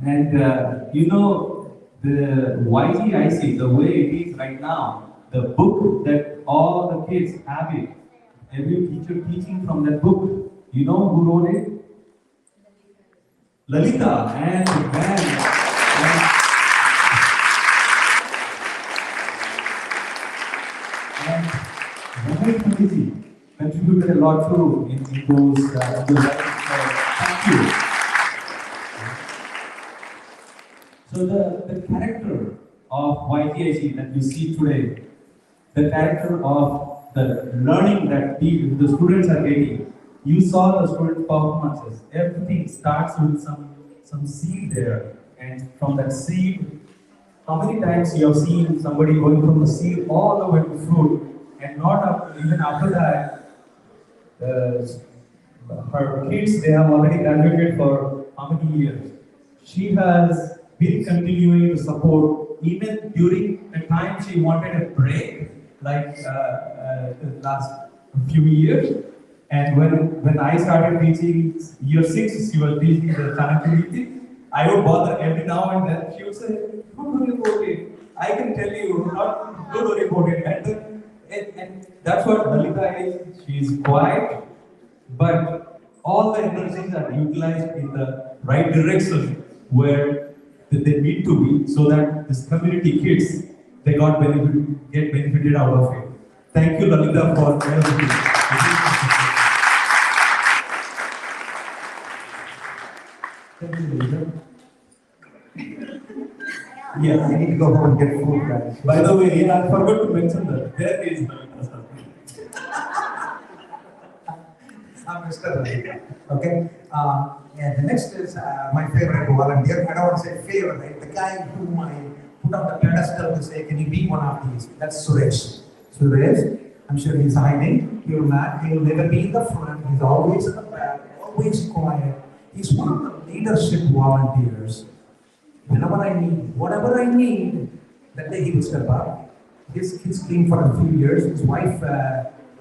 S8: And, the YGIC, the way it is right now, the book that all the kids have it, every teacher teaching from that book, you know who wrote it? Lalita and the band. And Ramesh Panditi contributed a lot too in those thank you. So the character of YGIC that you see today, the character of the learning that the students are getting, you saw the student performances. Everything starts with some seed there, and from that seed, how many times you have seen somebody going from the seed all the way to fruit, and not even after that, her kids, they have already graduated for how many years? She has been continuing to support even during the time she wanted a break, like the last few years. And when I started teaching year 6, she was teaching the connectivity. I would bother every now and then. She would say, "Don't worry about it. I can tell you, don't worry about it." And that's what Lalita is. She is quiet, but all the energies are utilized in the right direction where they need to be, so that this community kids, they get benefited out of it. Thank you, Lalita, for everything.
S13: Thank you, Lalita. Yeah, I need to go home and get food, guys.
S8: By the way, I forgot to mention that there is Lalita's husband.
S13: I'm Mr. Lalita. Okay? And the next is my favorite volunteer. I don't want to say favorite, the guy whom I put on the pedestal to say, can you be one of these? That's Suresh. Suresh, I'm sure he's hiding. He'll never be in the front. He's always in the back, always quiet. He's one of the leadership volunteers. Whenever I need, whatever I need, that day he will step up. His kids clean for a few years. His wife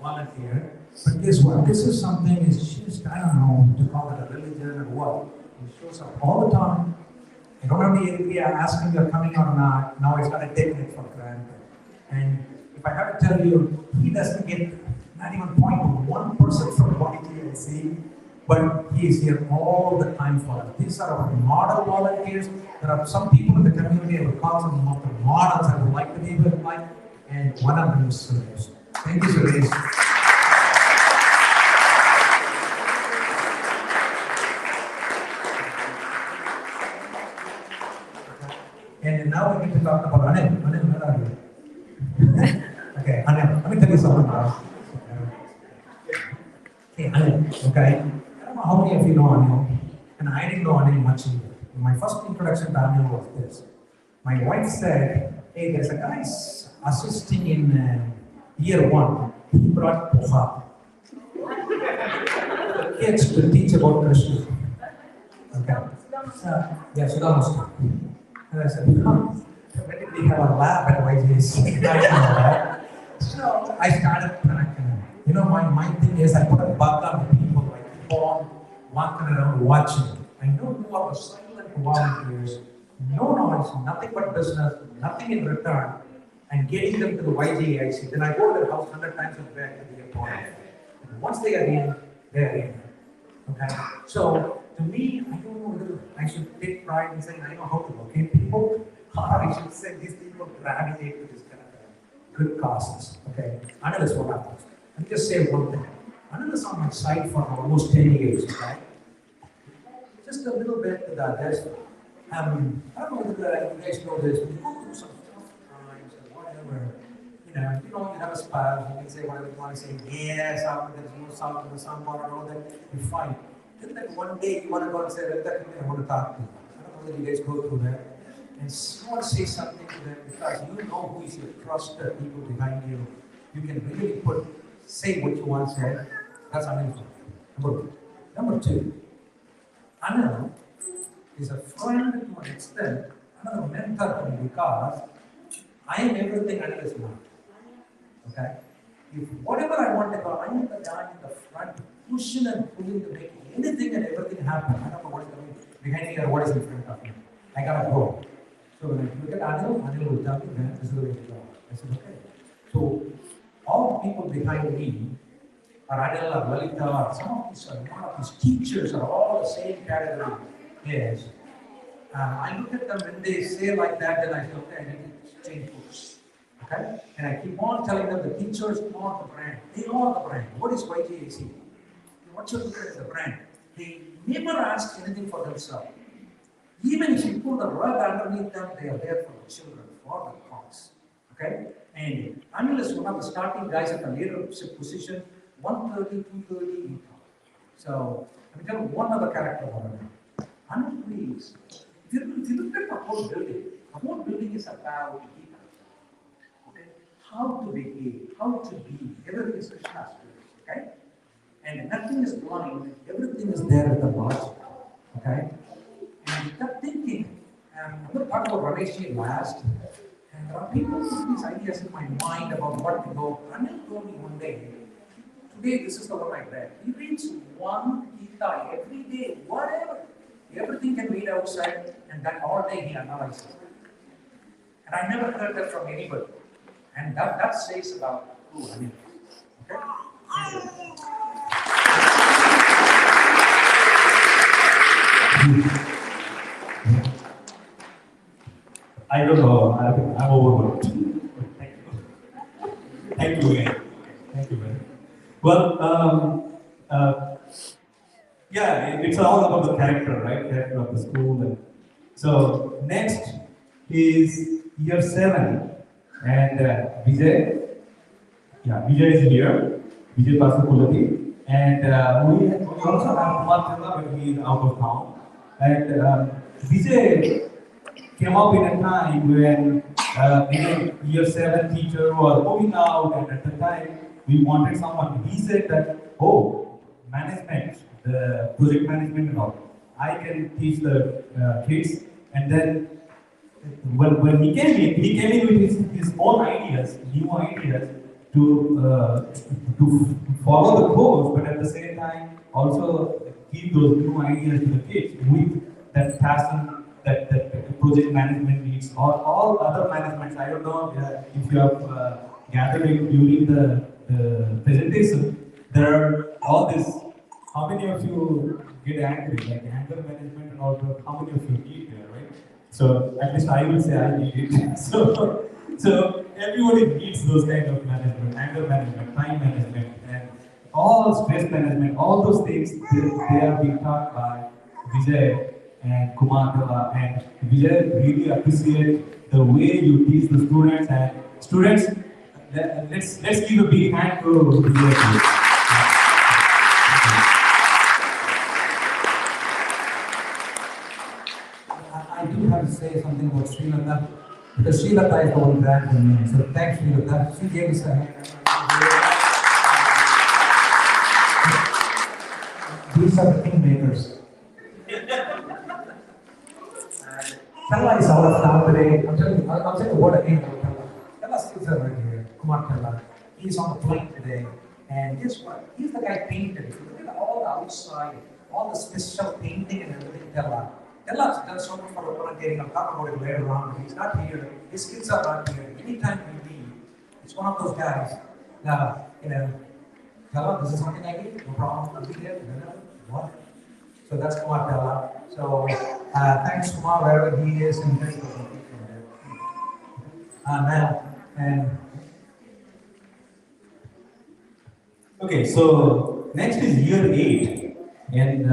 S13: volunteered. But guess what? This is something, I don't know to call it a religion or what. He shows up all the time. I don't have the area asking you're coming or not. Now I started taking it for granted. And if I have to tell you, he doesn't get not even 0.1% from YGIC, but he is here all the time for us. These are our model volunteers. There are some people in the community I would call them the models I would like to be with, like, and one of them is Suresh. Thank you, Suresh. And now we need to talk about Anil. Anil, where are you? Okay, Anil, let me tell you something now. Hey, Anil, okay? I don't know how many of you know Anil, and I didn't know Anil much either. My first introduction to Anil was this. My wife said, hey, there's a guy assisting in year 1. He brought poha. The kids to teach about Krishna. Okay. Yeah, Sudhamusta. And I said, when did we have a lab at YGIC? So I started tracking. You know, my thing is I put a bug on the people. I keep on walking around watching. I know who are the silent volunteers, no knowledge, nothing but business, nothing in return, and getting them to the YGIC. Then I go to their house 100 times and back to be a part of it. And once they are in, they're in. Okay? So, to me, I don't know whether I should take pride in saying I know how to locate people, or I should say these people gravitate to this kind of good causes. Okay? Anil is one of those. Let me just say one thing. Anil is on my side for almost 10 years. Okay? Just a little bit to that. I don't know whether you guys know this, but you go through some tough times and whatever. You have a spouse, you can say whatever you want to say, yes, after there's no salt in the sambar and all that, you fight. Then that one day you want to go and say, I want to talk to you. I don't know whether you guys go through that. And someone say something to them because you know who is your trusted people behind you. You can really say what you want to say. That's unusual. Number 2. Anil is a friend to an extent, another mentor to me because I am everything Anil is not. Okay? If whatever I want to go, I am the guy in the front, pushing and pulling to make anything and everything happen. I don't know what is coming behind me or what is in front of me. I gotta go. So when I look at Anil, Anil will tell me, man, this is the way to go. I said, okay. So all the people behind me, or Anil or Lalita, or some of these, a lot of these teachers are all the same category. Yes. I look at them when they say like that, then I say, okay, I need to change course. Okay? And I keep on telling them the teachers are the brand. They are the brand. What is YGIC? What you look at the brand? They never ask anything for themselves. Even if you put the rug underneath them, they are there for the children, for the cause. Okay? And Anil is one of the starting guys at the leadership position, 130, 230 income. So, let me tell you one other character about Anil. Anil, please. If you look at the whole building is about people. Okay? How to behave, how to be, everything is Krishna's spirit. Okay? And nothing is blind, everything is there with the logic. Okay? And that thinking, I'm going to talk about Rameshji last. And there are people with these ideas in my mind about what to go. Anil told me one day, today this is the one I read. He reads one Gita every day, whatever. Everything can read outside, and that all day he analyzes. And I never heard that from anybody. And that says about who Anil. Okay?
S8: I don't know. I think I'm overwhelmed. Thank you. Thank you again. Thank you, man. Well, yeah, it's all about the character, right? Character of the school. And so next is year 7, and Vijay. Yeah, Vijay is here. Vijay Pasupulati, and we also have Kumar Chanda, but he is out of town. And Vijay came up in a time when year 7 teacher was moving out, and at the time we wanted someone. He said that, oh, management, the project management and all, I can teach the kids. And then when he came in with his own ideas, new ideas to follow the course, but at the same time also give those new ideas to the kids with that passion that project management needs, or all other managements. I don't know if you have gathered it during the presentation. There are all this. How many of you get angry, like anger management and all that? How many of you need there, right? So at least I will say I need it. So everybody needs those kind of management, anger management, time management, and all stress management. All those things they are being taught by Vijay and Kumar Deva, and Vijay really appreciate the way you teach the students. And students, let's give a big hand to Vijay.
S13: I do have to say something about Srilata, because Srilata is the one grand for me. So thanks, Srilata. She gave us a hand. These are the kingmakers. Kalla is out of town today. I'll tell you what again about Kalla. Kalla's kids are right here. Kumar Kalla. He's on the plane today. And guess what? He's the guy painted it. Look at all the outside, all the special painting and everything. Kalla's done so much for the volunteering. I'll talk about it later on. He's not here. His kids are not here. Anytime we leave, it's one of those guys. Now, Kalla, this is something I did. No problem. I'll be here. What? So that's Kumar Kalla. So thanks Kumar wherever he is, and thanks for now and
S8: okay, so next is year 8, and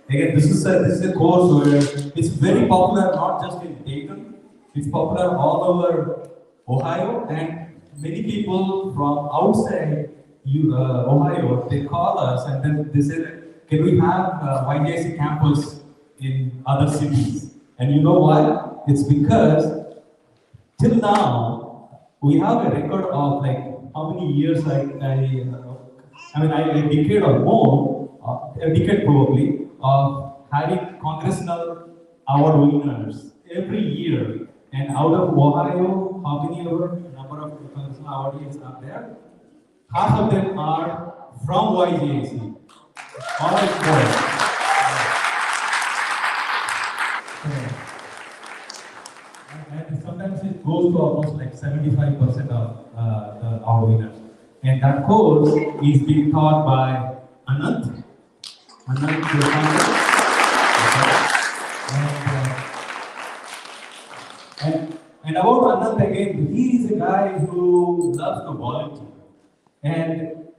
S8: again this is a course where it's very popular, not just in Dayton, it's popular all over Ohio, and many people from outside Ohio, they call us and then they say, can we have YGIC campus in other cities? And you know why? It's because till now we have a record of like how many years a decade or more, a decade probably, of having congressional award winners every year. And out of Ohio, how many ever number of congressional awardees are there? Half of them are from YGIC. All boys. And sometimes it goes to almost like 75% of the award winners. And that course is being taught by Anant. Anant, the founder. And about Anant again, he is a guy who loves to volunteer. And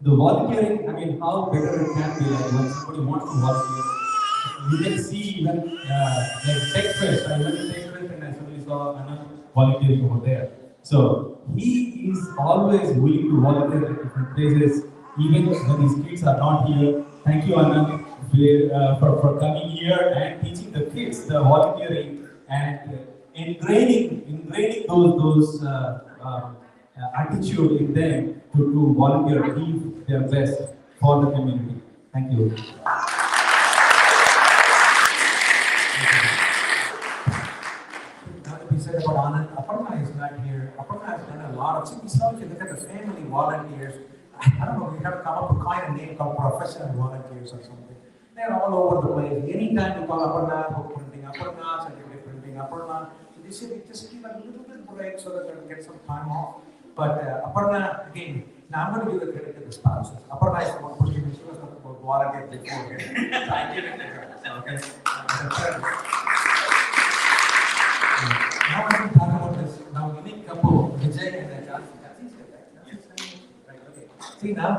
S8: the volunteering, I mean, how better it can be, like when somebody wants to volunteer. You can see even like Tech Fest. I went to Tech Fest and I suddenly saw Anant volunteering over there. So he is always willing to volunteer at different places, even when his kids are not here. Thank you, Anant, for coming here and teaching the kids the volunteering and ingraining those attitude in them to volunteer, give their best for the community. Thank you.
S13: Now that we said about Anand, Aparna is not here. Aparna has done a lot of, see, if you look at the family volunteers, I don't know, we have to come up with a name called professional volunteers or something. They're all over the place. Anytime you call Aparna, go printing Aparna, certificate printing Aparna. So they say we just give a little bit break so that they can get some time off. But Aparna, again, now I'm going to give the credit to the spouses. Aparna is the one who's giving, she was not going to volunteer before. So I give it to her. Okay? Now I want to talk about this. Now, unique couple, Vijay and Jansi. See now,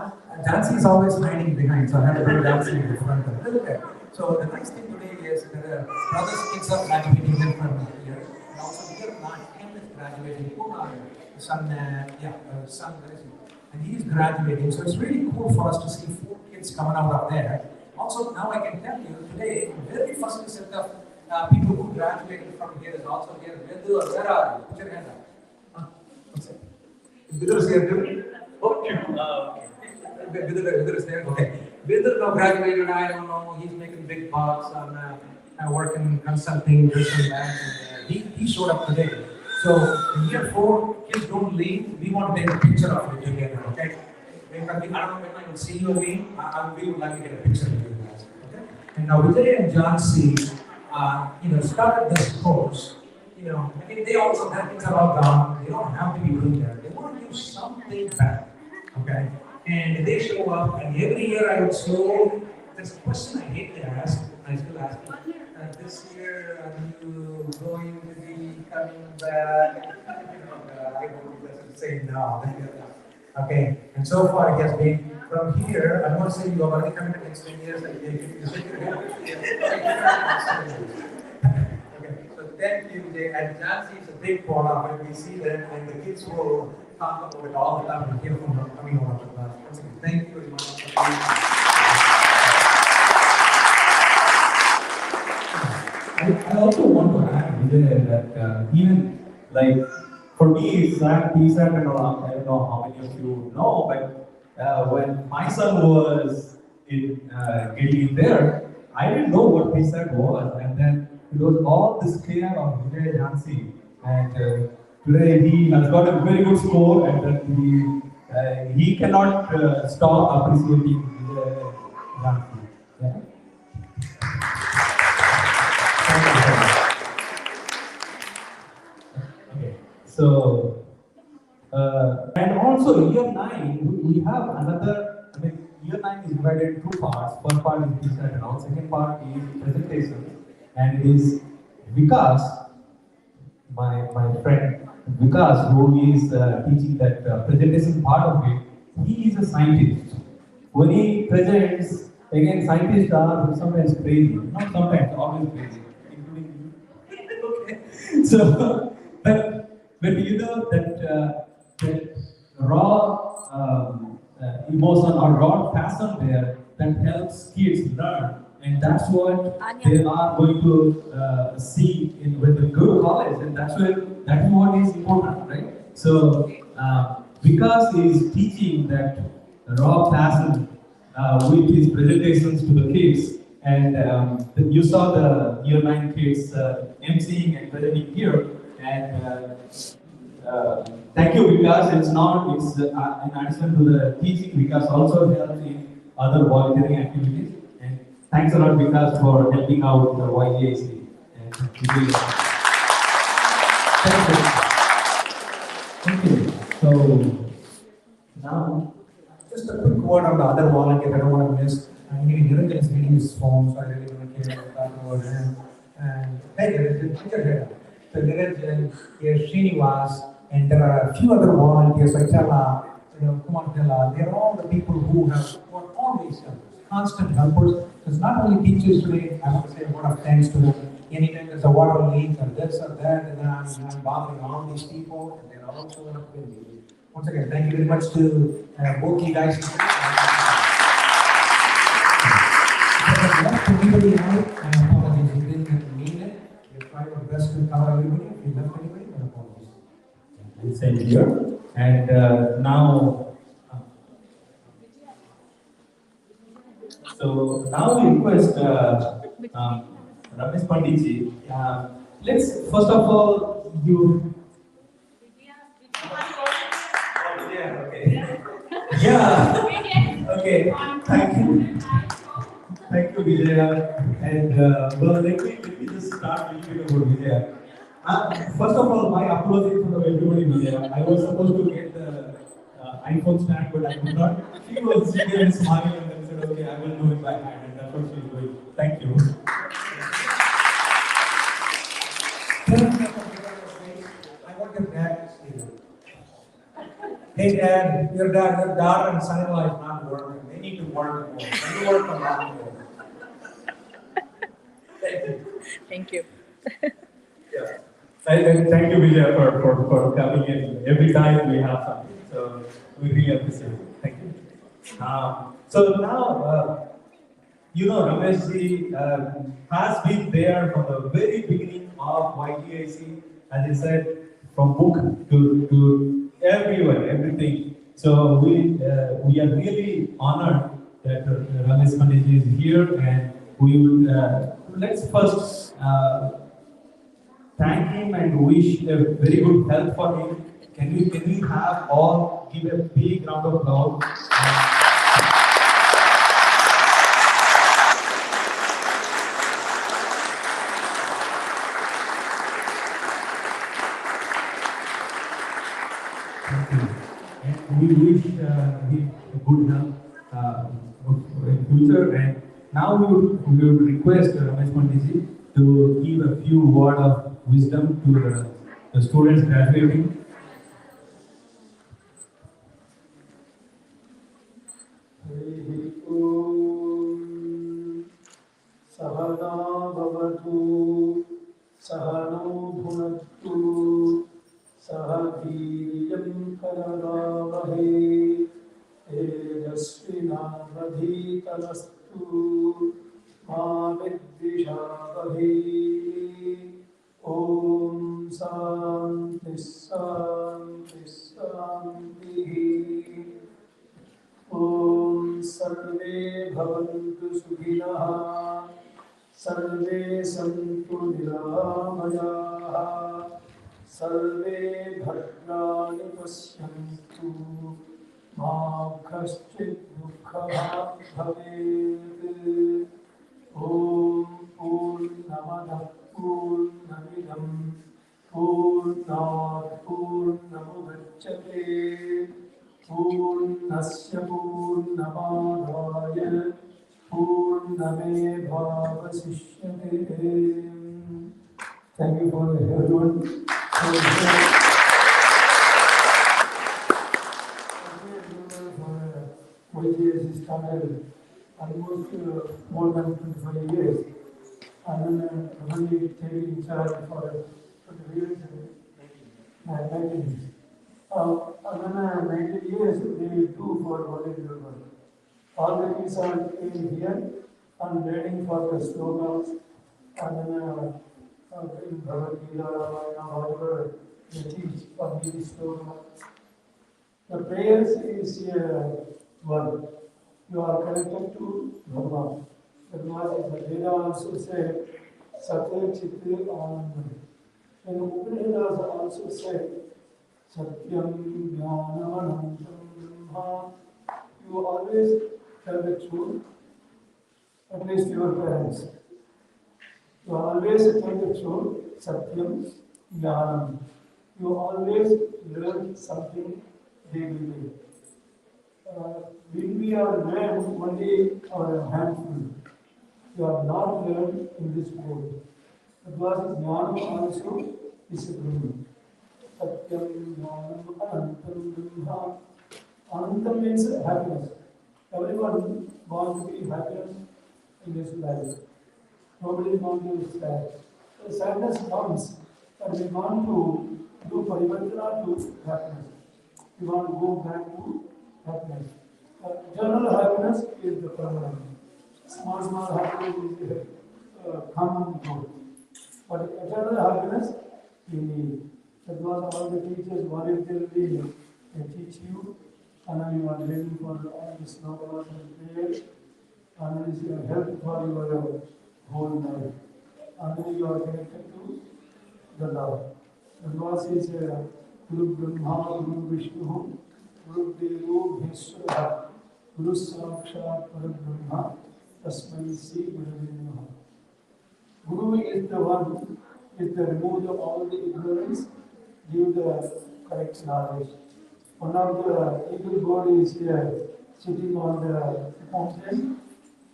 S13: Jansi is always hiding behind, so I have to put Jansi in the front a little bit. So the nice thing today is that brothers kids are graduating in from here, and also we have not him is graduating. Son, and he is graduating. So it's really cool for us to see 4 kids coming out of there. Also, now I can tell you today, very first set of people who graduated from here is also here. Vidur, where are you? Put your hand up. What's it? Vidur is here too. Okay. Vidur is there. Okay. Vidur now graduated. I don't know. He's making big bucks on working consulting, this and that. And, he showed up today. So in year 4, kids don't leave. We want to take a picture of you together. Okay. I don't know when I will see you again. We would like to get a picture of you guys. Okay. And now Vijay and Jansi, started this course. I mean, they also, their kids are all gone. They don't have to be doing that. They want to do something back. Okay? And they show up, and every year I would slow. There's a question I hate to ask, I still ask it. This year, are you going to be coming back? I would say no. Okay, and so far he has been from here. I want to say you are already coming to the next 10 years. Okay, so thank you, Jay. And Jansi is a big part of it. We see them, and the kids will talk about it all the time and hear from them coming out of the class. Thank you very much.
S8: I also want to add Vijay that even like for me, PSAT and all, I don't know how many of you know, but when my son was getting there, I didn't know what PSAT was, and then it was all this care of Vijay Jansi, and today he has got a very good score, and then he cannot stop appreciating Vijay Jansi. Yeah. So, and also year 9, we have another, I mean, year 9 is divided in 2 parts. First part is PSAT and all, second part is presentation. And it is Vikas, my friend Vikas, who is teaching that presentation part of it. He is a scientist. When he presents, again, scientists are sometimes crazy. Not sometimes, always crazy, including you. Okay. So, but you know that raw emotion or raw passion there that helps kids learn, and that's what they are going to see when they go to college, and that's what is important, right? So Vikas is teaching that raw passion with his presentations to the kids, And you saw the year 9 kids emceeing and presenting here. And thank you, Vikas. It's in addition to the teaching, Vikas also helps in other volunteering activities. And thanks a lot, Vikas, for helping out the YGIC. And really,
S13: Thank you. So now, just a quick word on the other volunteer. I don't want to miss. Niranjan is reading his phone, so I really want to care about him. And hey, Niranjan, put your head up. So Niranjan, here's Srinivas, and there are a few other volunteers like Tella, Kumar Tella. They're all the people who are always helpers, constant helpers. Because not only teachers today, I want to say a word of thanks to them. Anytime there's a water leak or this or that, and then I'm bothering all these people, and they're all showing up with me. Once again, thank you very much to both you guys. Left anybody out, and apologies, we didn't mean it. We tried our best to cover everybody. If we left anybody, then apologies.
S8: same here. And now, so now we request Ramesh Panditji. Let's first of all you. Yeah. Okay. Thank you. Thank you, Vijaya. And well, let me just start a little bit about Vijaya. First of all, my apology for everybody, Vijaya. I was supposed to get the iPhone stand, but I could not. She was sitting there and smiling and then said, okay, I will do it by hand. And that's what she's doing. Thank you.
S13: I want your dad to see you. Hey Dad, your daughter and son-in-law is not working. They need to work more. They need to work on that more.
S14: Thank you.
S8: Yeah. Thank you, Vijay, for coming in. Every time we have something. So we really appreciate it. Thank you. So now, Rameshji has been there from the very beginning of YGIC, as I said, from book to everywhere, everything. So we are really honored that Ramesh Panditji is here, and we would let's first thank him and wish a very good health for him. Can we have all give a big round of applause? And we wish him good health in future. And now we would request Ramesh Panditji to give a few words of wisdom to the students graduating.
S15: सहना भवतु सहनौ भुनक्तु सह वीर्यं करवावहै तेजस्विनावधीतमस्तु मा विद्विषावहै ॐ शान्ति शान्ति शान्तिः ॐ सर्वे भवन्तु सुखिनः सर्वे सन्तु निरामयाः सर्वे भद्राणि पश्यन्तु मा कश्चित् दुःखभाग् भवेत् ॐ पूर्णमदः पूर्णमिदं पूर्णात् पूर्णमुदच्यते पूर्णस्य पूर्णमादाय पूर्णमेवावशिष्यते. Thank you for everyone. YGIC started almost more than 25 years, and then only taking charge for 20 years, 19 years. And then 19 years we do for volunteer work. All the kids are in here and waiting for the slogans, and then in Bhagavad Gita, Ramayana, whatever they teach for these slogans. The prayers is one. You are connected to Bhagavan. The Veda also said, Satya Chitta Anandam. And Upanishads also said, Satyam Jnanam Anantam Brahma. You always tell the truth, at least your parents. You always tell the truth, Satyam Jnanam. You always learn something daily. When we are learned only our handful, you are not learned in this world. Because Jnanam also is a Brahman. Satyam Jnanam Anantam Brahma. Anantam means happiness. Everyone wants to be happiness in this life. Nobody wants to be sad. The sadness comes, but we want to do parivartana to happiness. We want to go back to happiness. General happiness is the permanent. Small happiness is the common goal. But eternal happiness, you need. That was all the teachers voluntarily teach you, and now you are ready for all the slokas and prayers, and it is your help for your whole life. And then you are connected to the love. The Lord says, Guru Brahma, Guru Vishnu, Guru Devo Bheshwara, Guru Sakshat Parabrahma, Tasmai Sri Guru Namaha. Guru is the one is the remove all the ignorance, give the correct knowledge. One of the eagle bird is here sitting on the fountain.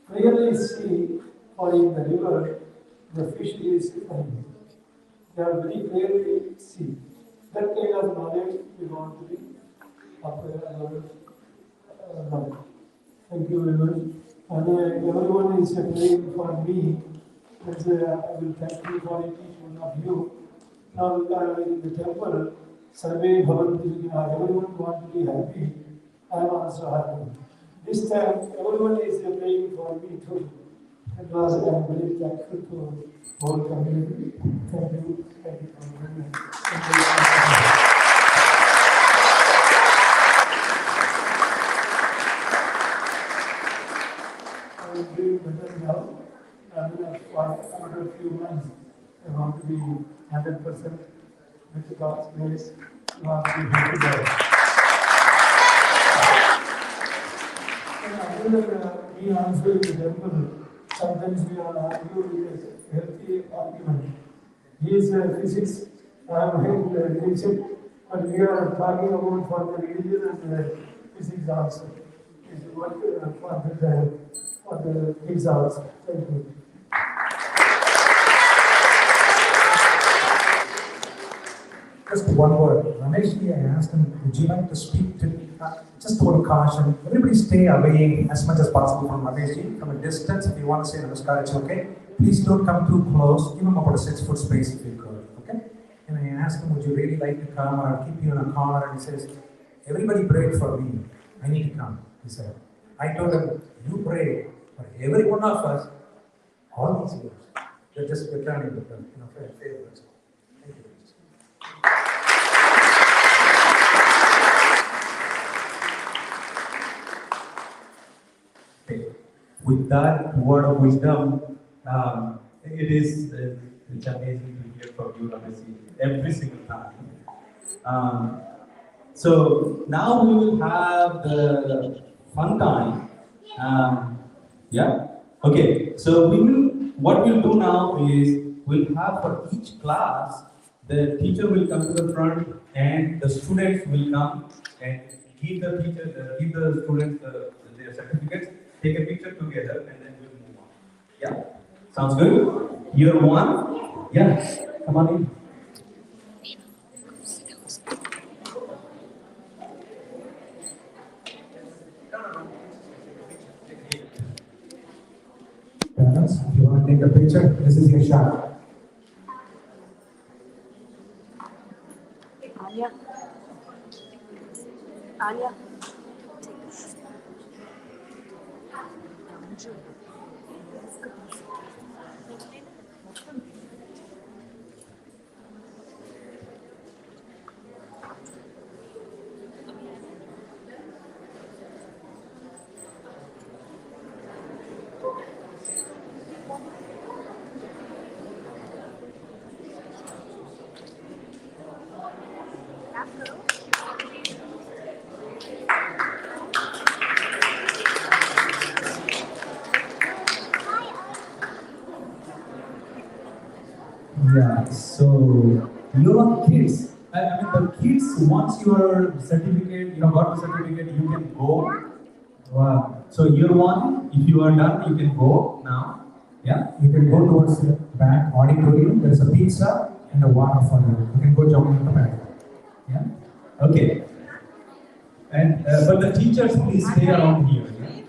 S15: Clearly see, or in the river, the fish is coming. They are very clearly see. That kind of knowledge we want to be up our Thank you very much. And everyone is praying for me. As I will thank you for each one of you. Now in the temple, Sarve Bhavantu Sukhina. Everyone wants to be happy. I am also happy. This time, everyone is praying for me too. Because I am very thankful to whole community. Thank you. Thank you for coming. I will be better now. After a few months, I want to be 100% with God's grace. I want to be happy there. And other than me also in the temple, sometimes we are arguing with a healthy argument. He is physics, I am religion, but we are talking about for the religion and physics also. Is what for the kids also. Thank you.
S13: Just one word. Rameshji, I asked him, would you like to speak to me? Just one caution. Everybody stay away as much as possible from Rameshji. From a distance, if you want to say namaskar, it's okay. Please don't come too close. Give him about a 6-foot space if you could. Okay? And I asked him, would you really like to come, or I'll keep you in a corner? And he says, everybody prayed for me. I need to come. He said. I told him, you pray for every one of us all these years. You're just returning with them, favors. Thank you.
S8: With that word of wisdom, it's amazing to hear from you, Rameshji, every single time. So now we will have the fun time. Yeah. Okay. So what we'll do now is we'll have for each class, the teacher will come to the front and the students will come and give the students their certificates, take a picture together, and then we'll move on. Yeah. Sounds good? Year one? Yeah. Come on in.
S13: Parents, if you want to take a picture, this is your shot.
S17: Anya. Anya.
S13: Yeah, so you are kids. I mean, the kids, once your certificate, got the certificate, you can go. Wow. So year one, if you are done, you can go now. Yeah, you can go towards the back auditorium. There's a pizza and a water for you. You can go jump in the back. Yeah. Okay. And but the teachers, please stay around here. Yeah?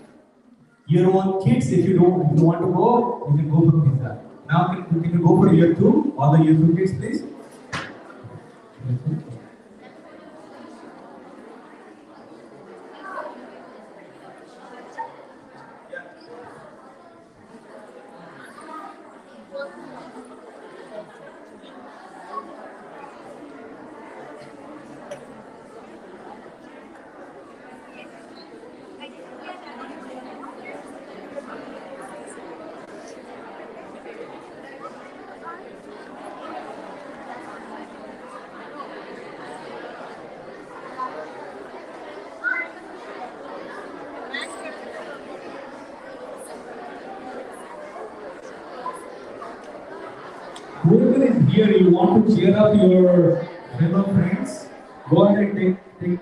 S13: Year one kids, if you want to go, you can go for pizza. Now can you go for year two? All the year two kids, please. Whoever is here, you want to cheer up your fellow friends, go ahead and take.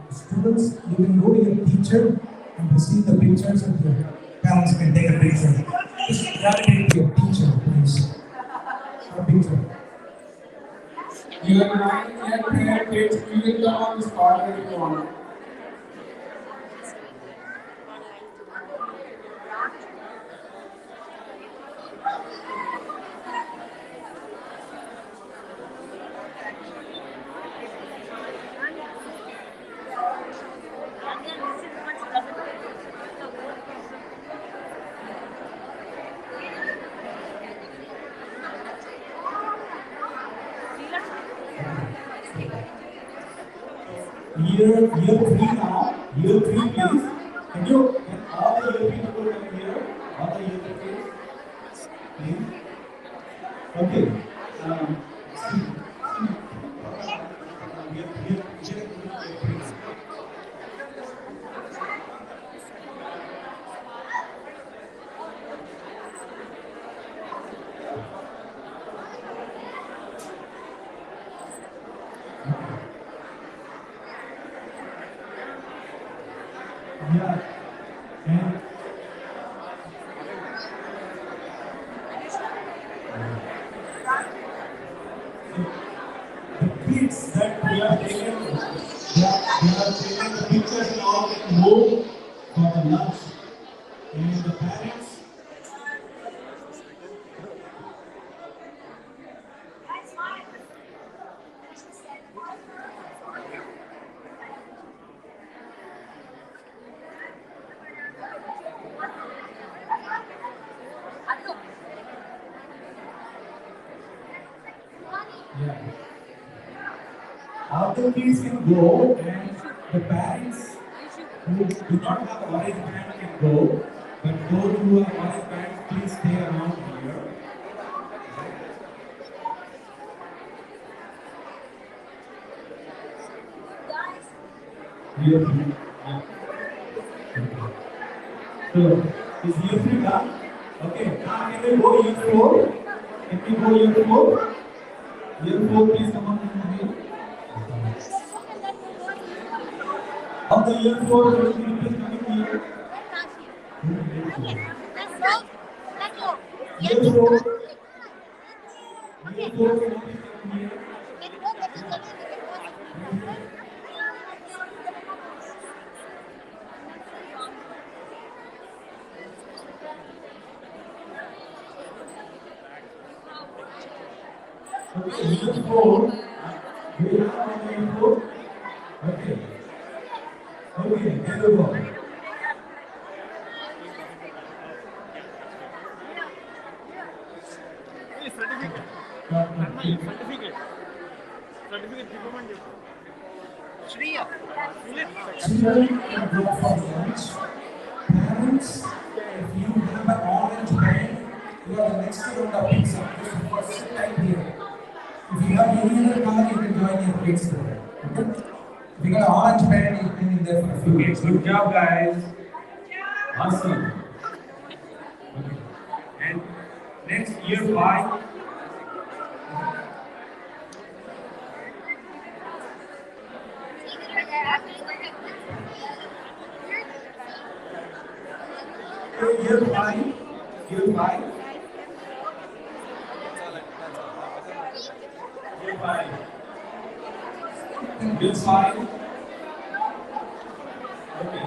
S13: Students, you can go to your teacher and receive the pictures and your parents can take a picture. Just gravitate to your teacher, please. A picture.
S7: You are 9 kids, you will come on the spot if you want.
S13: Year three now. Year three, please. Can all the year three people come here? All the year three kids? Please. Okay. Yeah. And the kids that we are taking, the pictures now move for the lunch. And the parents. Yeah. All the kids can go and the parents who do not have orange band can go, but those who have orange bands, please stay around here. Year three. Yeah. So, is year three done?
S8: Okay, now can we go year 4? Can we go year 4? Year 4, please come on in the way. Of the year 4, can you please come in here? Year 4. Year 4, can you please come here? Okay, year 4. Do you have year 4? Okay. Okay, there you go.
S13: Children can go for lunch. Parents, if you have an orange pen, you are the next round of pizza. Just sit right here. If you have any other color, you can join your kids there. Okay? If you got an orange pen, you can in there for a few minutes.
S8: Good job, guys. Awesome. Okay. And next, year 5. Year 5. Year 5. Year 5. Year 5. Okay.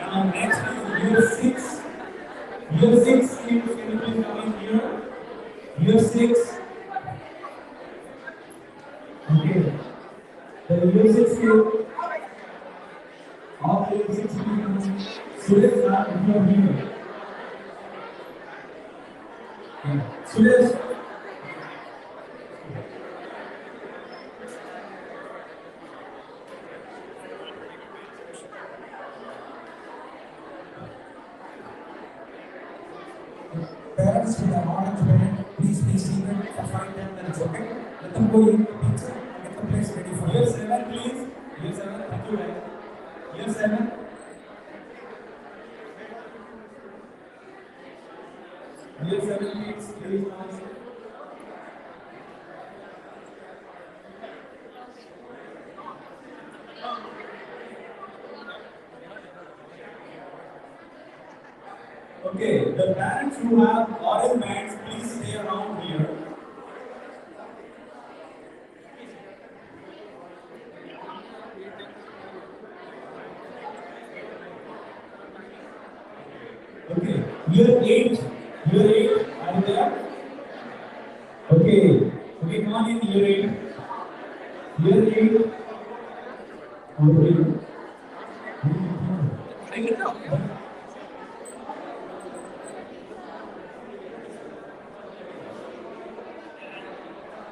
S8: Now next is year 6. Year 6, can you please come in here? Year 6. Okay. The year 6 here. All the year 6 people. Students are here. Okay. Students.
S13: Parents with an orange pen, please be seated for 5-10 minutes, okay? Let them go eat pizza and get the place ready for
S8: Year
S13: you.
S8: 7, please. Year 7, thank you, guys. Year 7. Year 7, please now. Okay, the parents who have orange bands, please stay around here. Okay, year 8. Year 8, are you there? Okay, okay, come on in, year 8. Year 8. Okay.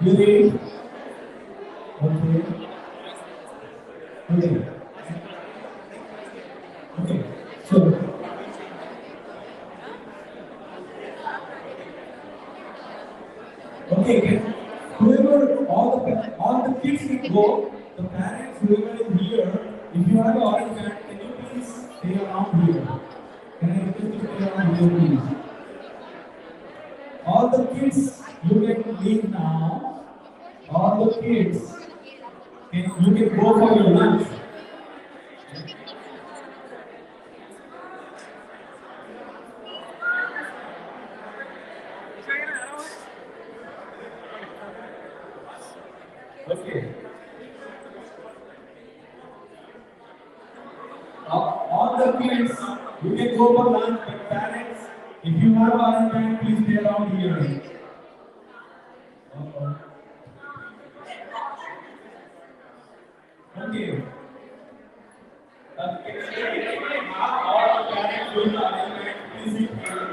S8: Year 8. Okay. Okay. Okay. So. Okay. Whoever, all the kids can go. The parents, whoever is here, if you have an orange band, can you please stay around here? Can I request you to stay around here, please? All the kids, you can leave now. All the kids, you can go for your lunch. Okay. All the kids, you can go for lunch, but parents, if you have orange band, please stay around here. Okay. All the parents with orange band, please sit here.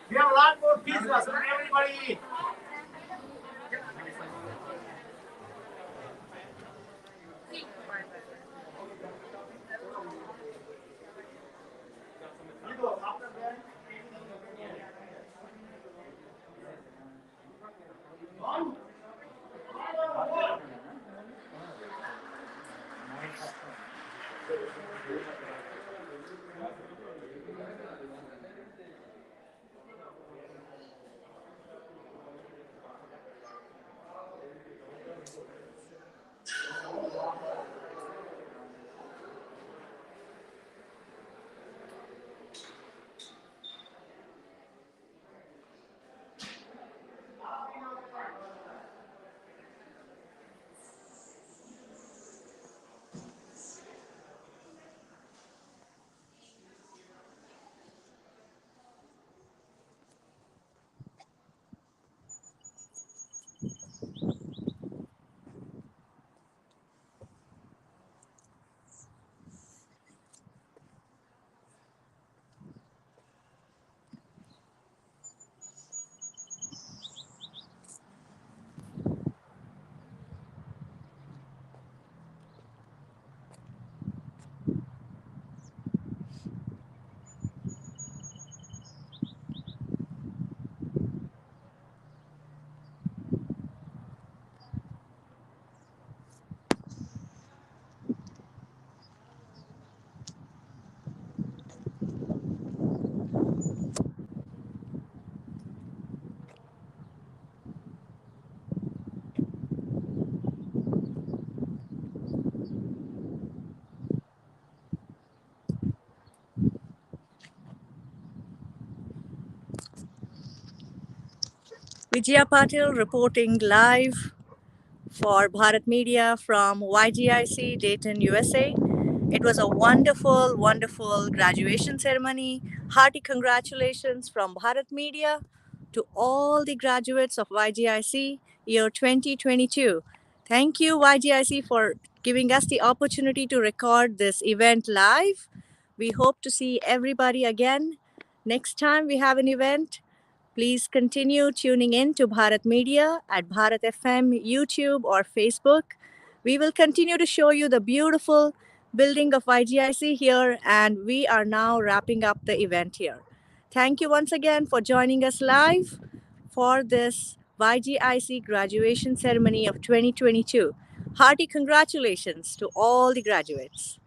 S17: We have a lot more pizzas for everybody.
S18: Vijaya Patil reporting live for Bharat Media from YGIC, Dayton, USA. It was a wonderful, wonderful graduation ceremony. Hearty congratulations from Bharat Media to all the graduates of YGIC year 2022. Thank you, YGIC, for giving us the opportunity to record this event live. We hope to see everybody again next time we have an event. Please continue tuning in to Bharat Media at Bharat FM, YouTube, or Facebook. We will continue to show you the beautiful building of YGIC here, and we are now wrapping up the event here. Thank you once again for joining us live for this YGIC graduation ceremony of 2022. Hearty congratulations to all the graduates.